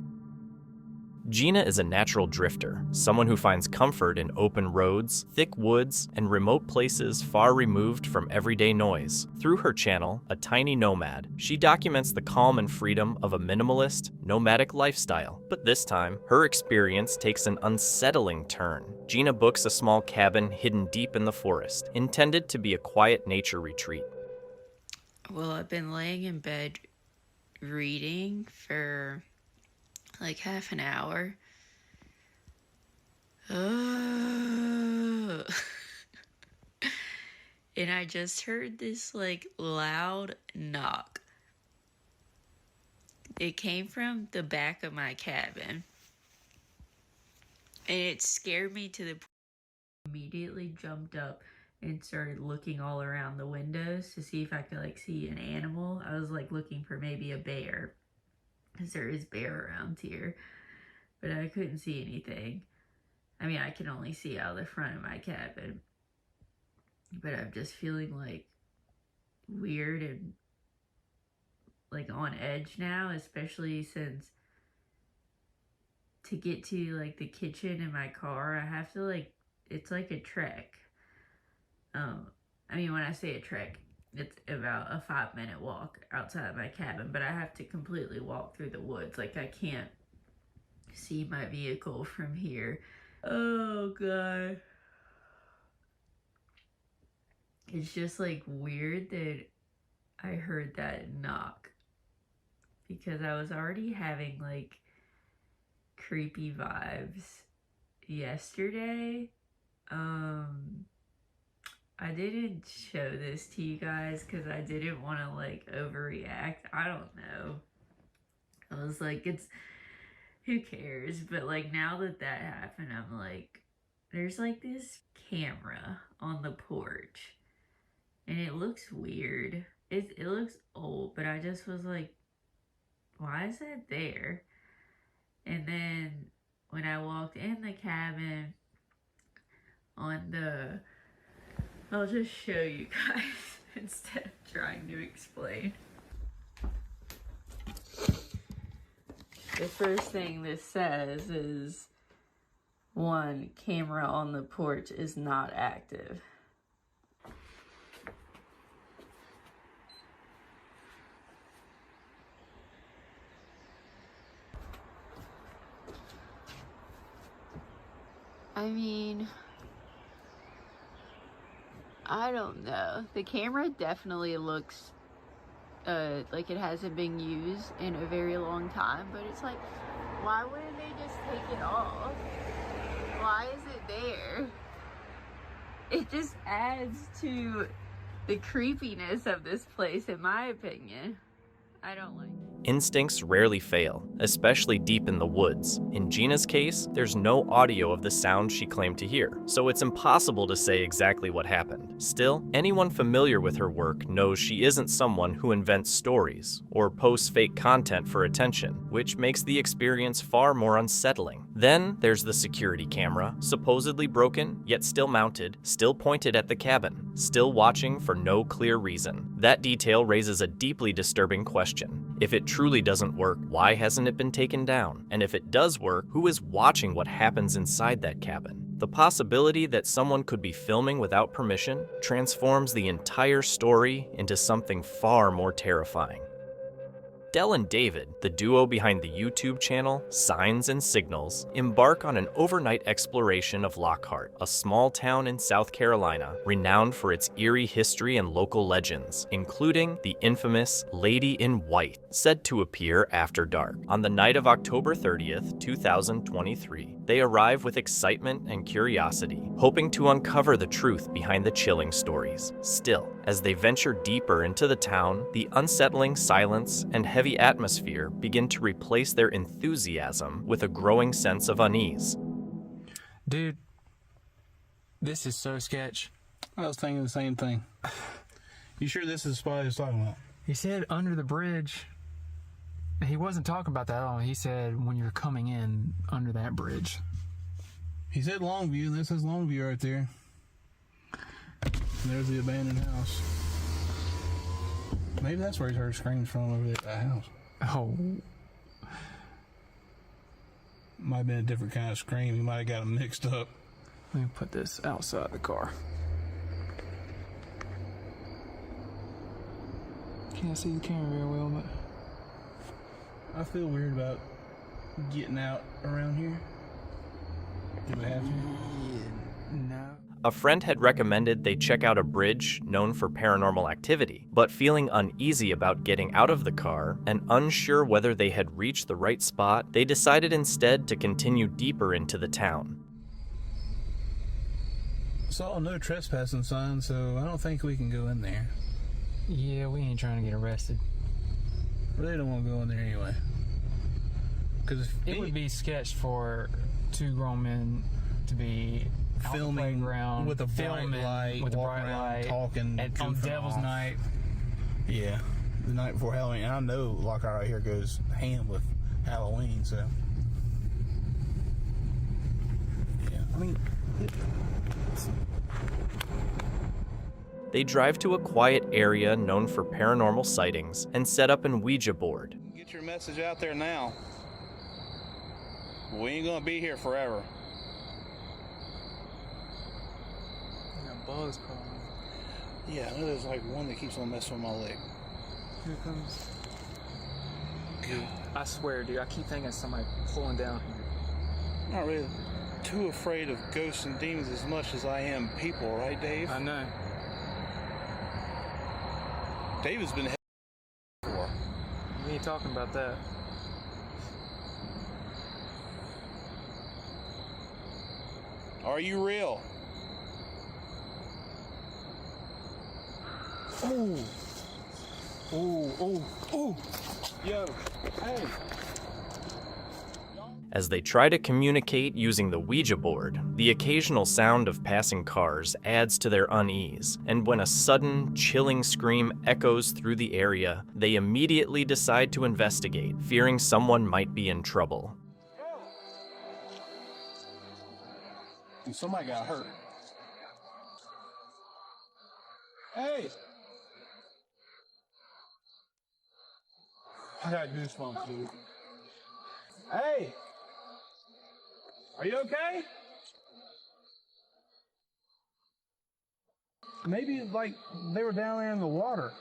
Gina is a natural drifter, someone who finds comfort in open roads, thick woods, and remote places far removed from everyday noise. Through her channel, A Tiny Nomad, she documents the calm and freedom of a minimalist, nomadic lifestyle. But this time, her experience takes an unsettling turn. Gina books a small cabin hidden deep in the forest, intended to be a quiet nature retreat. Well, I've been laying in bed reading for like half an hour. Oh. And I just heard this like loud knock. It came from the back of my cabin. And it scared me to the point I immediately jumped up and started looking all around the windows to see if I could like see an animal. I was like looking for maybe a bear, because there is bear around here, but I couldn't see anything. I mean, I can only see out the front of my cabin, but I'm just feeling like weird and like on edge now, especially since to get to like the kitchen in my car, I have to like, it's like a trek. I mean, when I say a trek, it's about a 5-minute walk outside my cabin, but I have to completely walk through the woods. Like, I can't see my vehicle from here. Oh, God. It's just, like, weird that I heard that knock, because I was already having, like, creepy vibes yesterday. I didn't show this to you guys because I didn't want to like overreact. I don't know. I was like, who cares? But like now that happened, I'm like, there's like this camera on the porch and it looks weird. It looks old, but I just was like, why is that there? And then when I walked in the cabin I'll just show you guys instead of trying to explain. The first thing this says is, 1, camera on the porch is not active. I mean, I don't know. The camera definitely looks like it hasn't been used in a very long time, but it's like, why wouldn't they just take it off? Why is it there? It just adds to the creepiness of this place, in my opinion. I don't like it. Instincts rarely fail, especially deep in the woods. In Gina's case, there's no audio of the sound she claimed to hear, so it's impossible to say exactly what happened. Still, anyone familiar with her work knows she isn't someone who invents stories or posts fake content for attention, which makes the experience far more unsettling. Then there's the security camera, supposedly broken, yet still mounted, still pointed at the cabin, still watching for no clear reason. That detail raises a deeply disturbing question. If it truly doesn't work, why hasn't it been taken down? And if it does work, who is watching what happens inside that cabin? The possibility that someone could be filming without permission transforms the entire story into something far more terrifying. Del and David, the duo behind the YouTube channel Signs and Signals, embark on an overnight exploration of Lockhart, a small town in South Carolina renowned for its eerie history and local legends, including the infamous Lady in White, said to appear after dark. On the night of October 30th, 2023, they arrive with excitement and curiosity, hoping to uncover the truth behind the chilling stories. Still, as they venture deeper into the town, the unsettling silence and heavy heavy atmosphere begin to replace their enthusiasm with a growing sense of unease. Dude, this is so sketch. I was thinking the same thing. You sure this is the spot he was talking about? He said under the bridge. He wasn't talking about that at all. He said when you're coming in under that bridge. He said Longview, and this is Longview right there. And there's the abandoned house. Maybe that's where he heard screams from over at the house. Oh. Might have been a different kind of scream. He might have got them mixed up. Let me put this outside the car. Can't see the camera real well, but I feel weird about getting out around here. Do we have to? No. A friend had recommended they check out a bridge known for paranormal activity, but feeling uneasy about getting out of the car and unsure whether they had reached the right spot, they decided instead to continue deeper into the town. Saw no trespassing sign, so I don't think we can go in there. Yeah, we ain't trying to get arrested. Really don't want to go in there anyway. Because it would be sketched for two grown men to be filming ground with a bright light, with a bright light, talking on Devil's Night. Yeah, the night before Halloween. And I know Lockhart right here goes ham with Halloween, so yeah. I mean, They drive to a quiet area known for paranormal sightings and set up an Ouija board. get your message out there now. We ain't gonna be here forever. Bugs crawling. Yeah, I know there's like one that keeps on messing with my leg. Here it comes. Dude, I swear, dude, I keep thinking of somebody pulling down here. Not really too afraid of ghosts and demons as much as I am people, right, Dave? I know. Dave has been before. We ain't talking about that. Are you real? Oh, oh, oh. Yo, hey. As they try to communicate using the Ouija board, the occasional sound of passing cars adds to their unease, and when a sudden, chilling scream echoes through the area, they immediately decide to investigate, fearing someone might be in trouble. And somebody got hurt. Hey! I got goosebumps, dude. Hey! Are you okay? Maybe like they were down there in the water.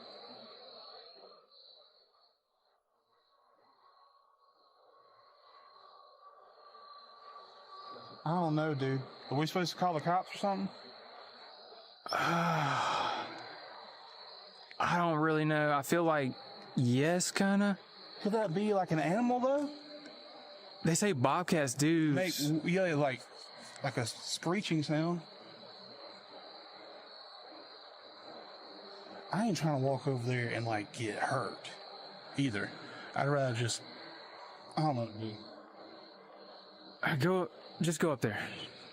I don't know, dude. Are we supposed to call the cops or something? I don't really know. I feel like yes, kinda. Could that be like an animal though? They say bobcats do. Yeah, like a screeching sound. I ain't trying to walk over there and like get hurt either. I'd rather just, I don't know, dude. Just go up there.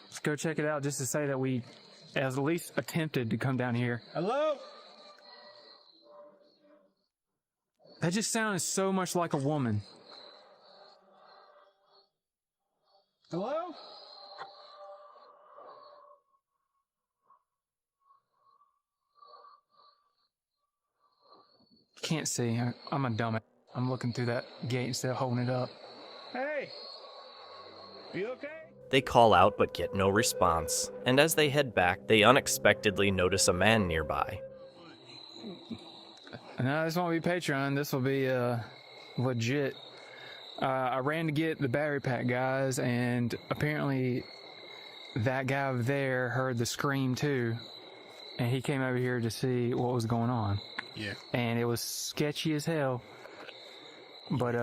Let's go check it out just to say that we at least attempted to come down here. Hello? That just sounded so much like a woman. Hello? Can't see. I'm a dumbass. I'm looking through that gate instead of holding it up. Hey! You okay? They call out but get no response, and as they head back, they unexpectedly notice a man nearby. No, this won't be Patreon. This will be legit. I ran to get the battery pack, guys, and apparently that guy over there heard the scream too, and he came over here to see what was going on. Yeah. And it was sketchy as hell. But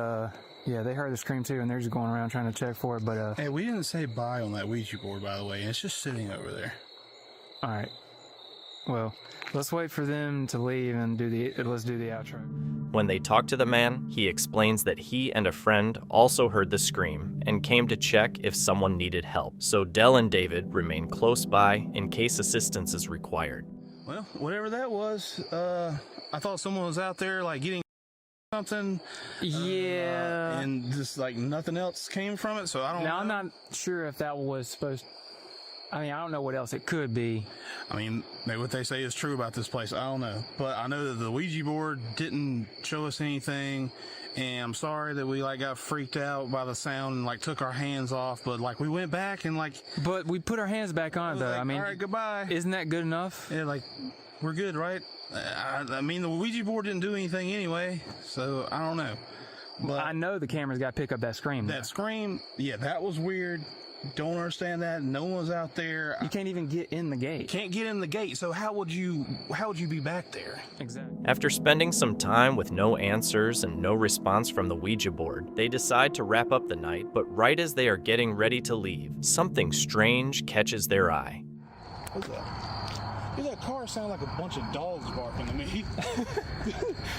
yeah, they heard the scream too, and they're just going around trying to check for it. But hey, we didn't say bye on that Ouija board, by the way. It's just sitting over there. All right. Well, let's wait for them to leave and let's do the outro. When they talk to the man, he explains that he and a friend also heard the scream and came to check if someone needed help. So Dell and David remain close by in case assistance is required. Well, whatever that was, I thought someone was out there like getting something. Yeah. And just like nothing else came from it, so I don't know. Now, I'm not sure if that was supposed. I mean, I don't know what else it could be. I mean, maybe what they say is true about this place. I don't know. But I know that the Ouija board didn't show us anything. And I'm sorry that we like got freaked out by the sound and like took our hands off. But like we went back and like. But we put our hands back on it though. Like, I mean, all right, goodbye. Isn't that good enough? Yeah, like we're good, right? I mean, the Ouija board didn't do anything anyway. So I don't know. But I know the camera's got to pick up that scream. That scream, yeah, that was weird. Don't understand that. No one's out there. You can't even get in the gate. Can't get in the gate. So how would you be back there? Exactly. After spending some time with no answers and no response from the Ouija board, they decide to wrap up the night, but right as they are getting ready to leave, something strange catches their eye. What's that? Dude, that car sounded like a bunch of dogs barking to me.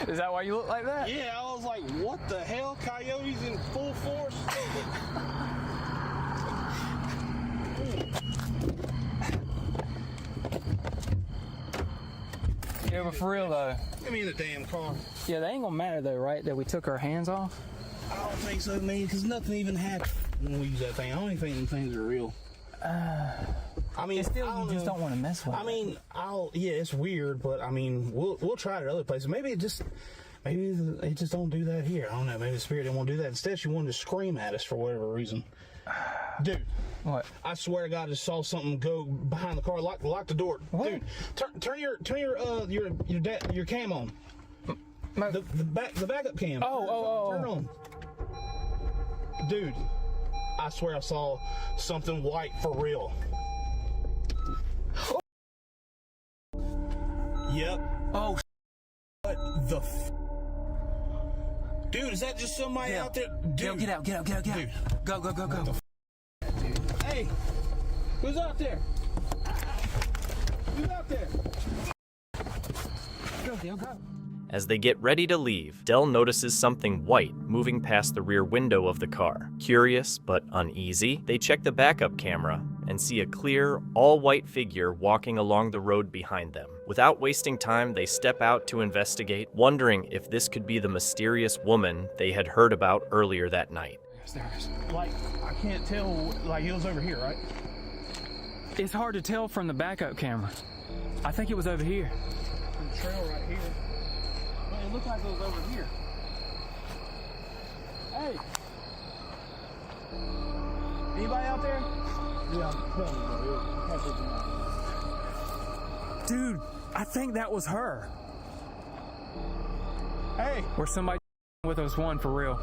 Is that why you look like that? Yeah, I was like, what the hell? Coyotes in full force? Yeah, but for real though. Get me in the damn car. Yeah, that ain't gonna matter though, right? That we took our hands off? I don't think so, man, because nothing even happened when we use that thing. I don't even think them things are real. I mean, still, you just don't want to mess with it. I mean, yeah, it's weird, but I mean, we'll try it at other places. Maybe it just don't do that here. I don't know. Maybe the spirit didn't want to do that. Instead, she wanted to scream at us for whatever reason. Dude. What? I swear to God, I just saw something go behind the car. Lock the door. What? Dude, turn your cam on. The backup cam. Oh. Turn it on. Dude, I swear I saw something white for real. Yep. Oh, what the Dude, is that just somebody out there? Dude. Get out. Dude. Go. Hey, who's out there? Who's out there? Go. As they get ready to leave, Dell notices something white moving past the rear window of the car. Curious but uneasy, they check the backup camera and see a clear, all-white figure walking along the road behind them. Without wasting time, they step out to investigate, wondering if this could be the mysterious woman they had heard about earlier that night. Like, I can't tell, like, it was over here, right? It's hard to tell from the backup camera. I think it was over here. The trail right here. But it looked like it was over here. Hey! Anybody out there? Yeah, I'm telling you, bro. Dude, I think that was her. Hey! Or somebody with us one for real.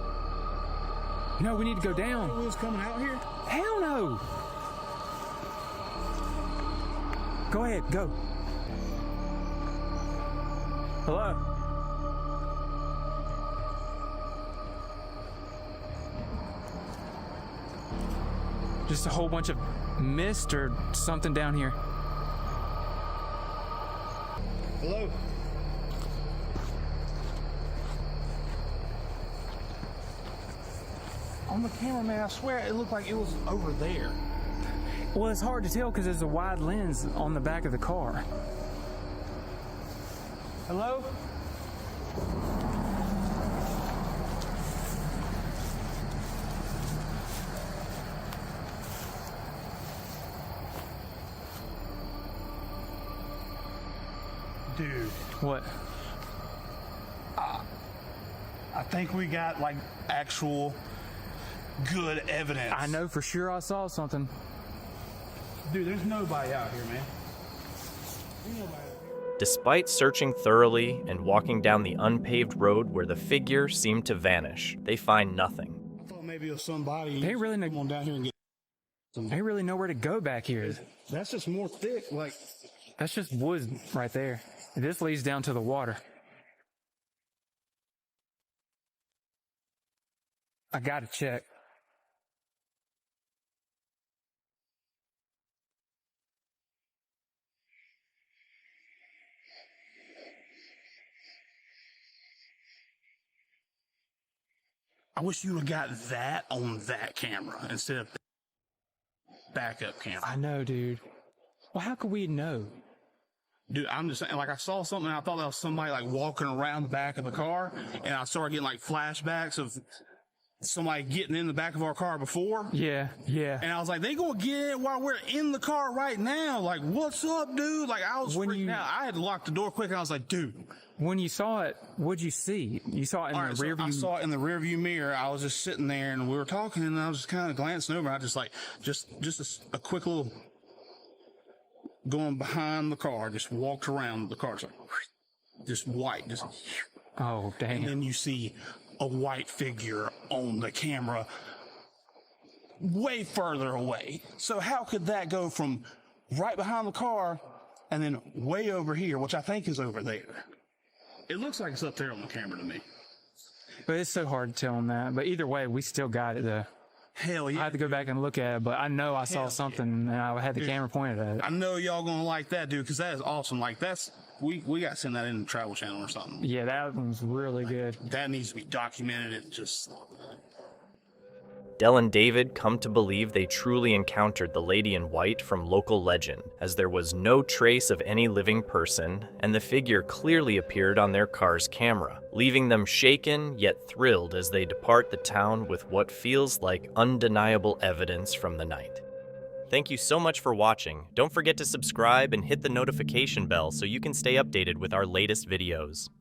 No, we need to go down. Who was coming out here? Hell no! Go ahead, go. Hello? Just a whole bunch of mist or something down here. Hello? On the camera, man, I swear it looked like it was over there. Well, it's hard to tell because there's a wide lens on the back of the car. Hello? Dude. What? I think we got like actual good evidence. I know for sure I saw something. Dude, there's nobody out here, man. There's nobody out here. Despite searching thoroughly and walking down the unpaved road where the figure seemed to vanish, they find nothing. I thought maybe it was somebody. They really know. Come on down here and get. They really know where to go back here. That's just more thick, like. That's just woods right there. This leads down to the water. I gotta check. I wish you would have got that on that camera instead of backup camera. I know, dude. Well, how could we know? Dude, I'm just saying, like, I saw something and I thought that was somebody, like, walking around the back of the car, and I started getting, like, flashbacks of somebody getting in the back of our car before. Yeah, yeah. And I was like, they gonna get in while we're in the car right now. Like, what's up, dude? Like, I was freaking out. I had to lock the door quick, and I was like, dude. When you saw it, what'd you see? You saw it in the rear view? I saw it in the rear view mirror. I was just sitting there, and we were talking, and I was just kind of glancing over. I just like, just a quick little going behind the car, just walked around the car, just white, just. Oh, dang. And then you see a white figure on the camera way further away. So how could that go from right behind the car and then way over here, which I think is over there? It looks like it's up there on the camera to me. But it's so hard to tell on that. But either way, we still got it, though. Hell yeah. I had to go back and look at it, but I know I saw something and I had the camera pointed at it. I know y'all gonna like that, dude, because that is awesome. Like, that's, we gotta send that in the Travel Channel or something. Yeah, that one's really good. That needs to be documented. It just... Del and David come to believe they truly encountered the lady in white from local legend, as there was no trace of any living person, and the figure clearly appeared on their car's camera, leaving them shaken yet thrilled as they depart the town with what feels like undeniable evidence from the night. Thank you so much for watching. Don't forget to subscribe and hit the notification bell so you can stay updated with our latest videos.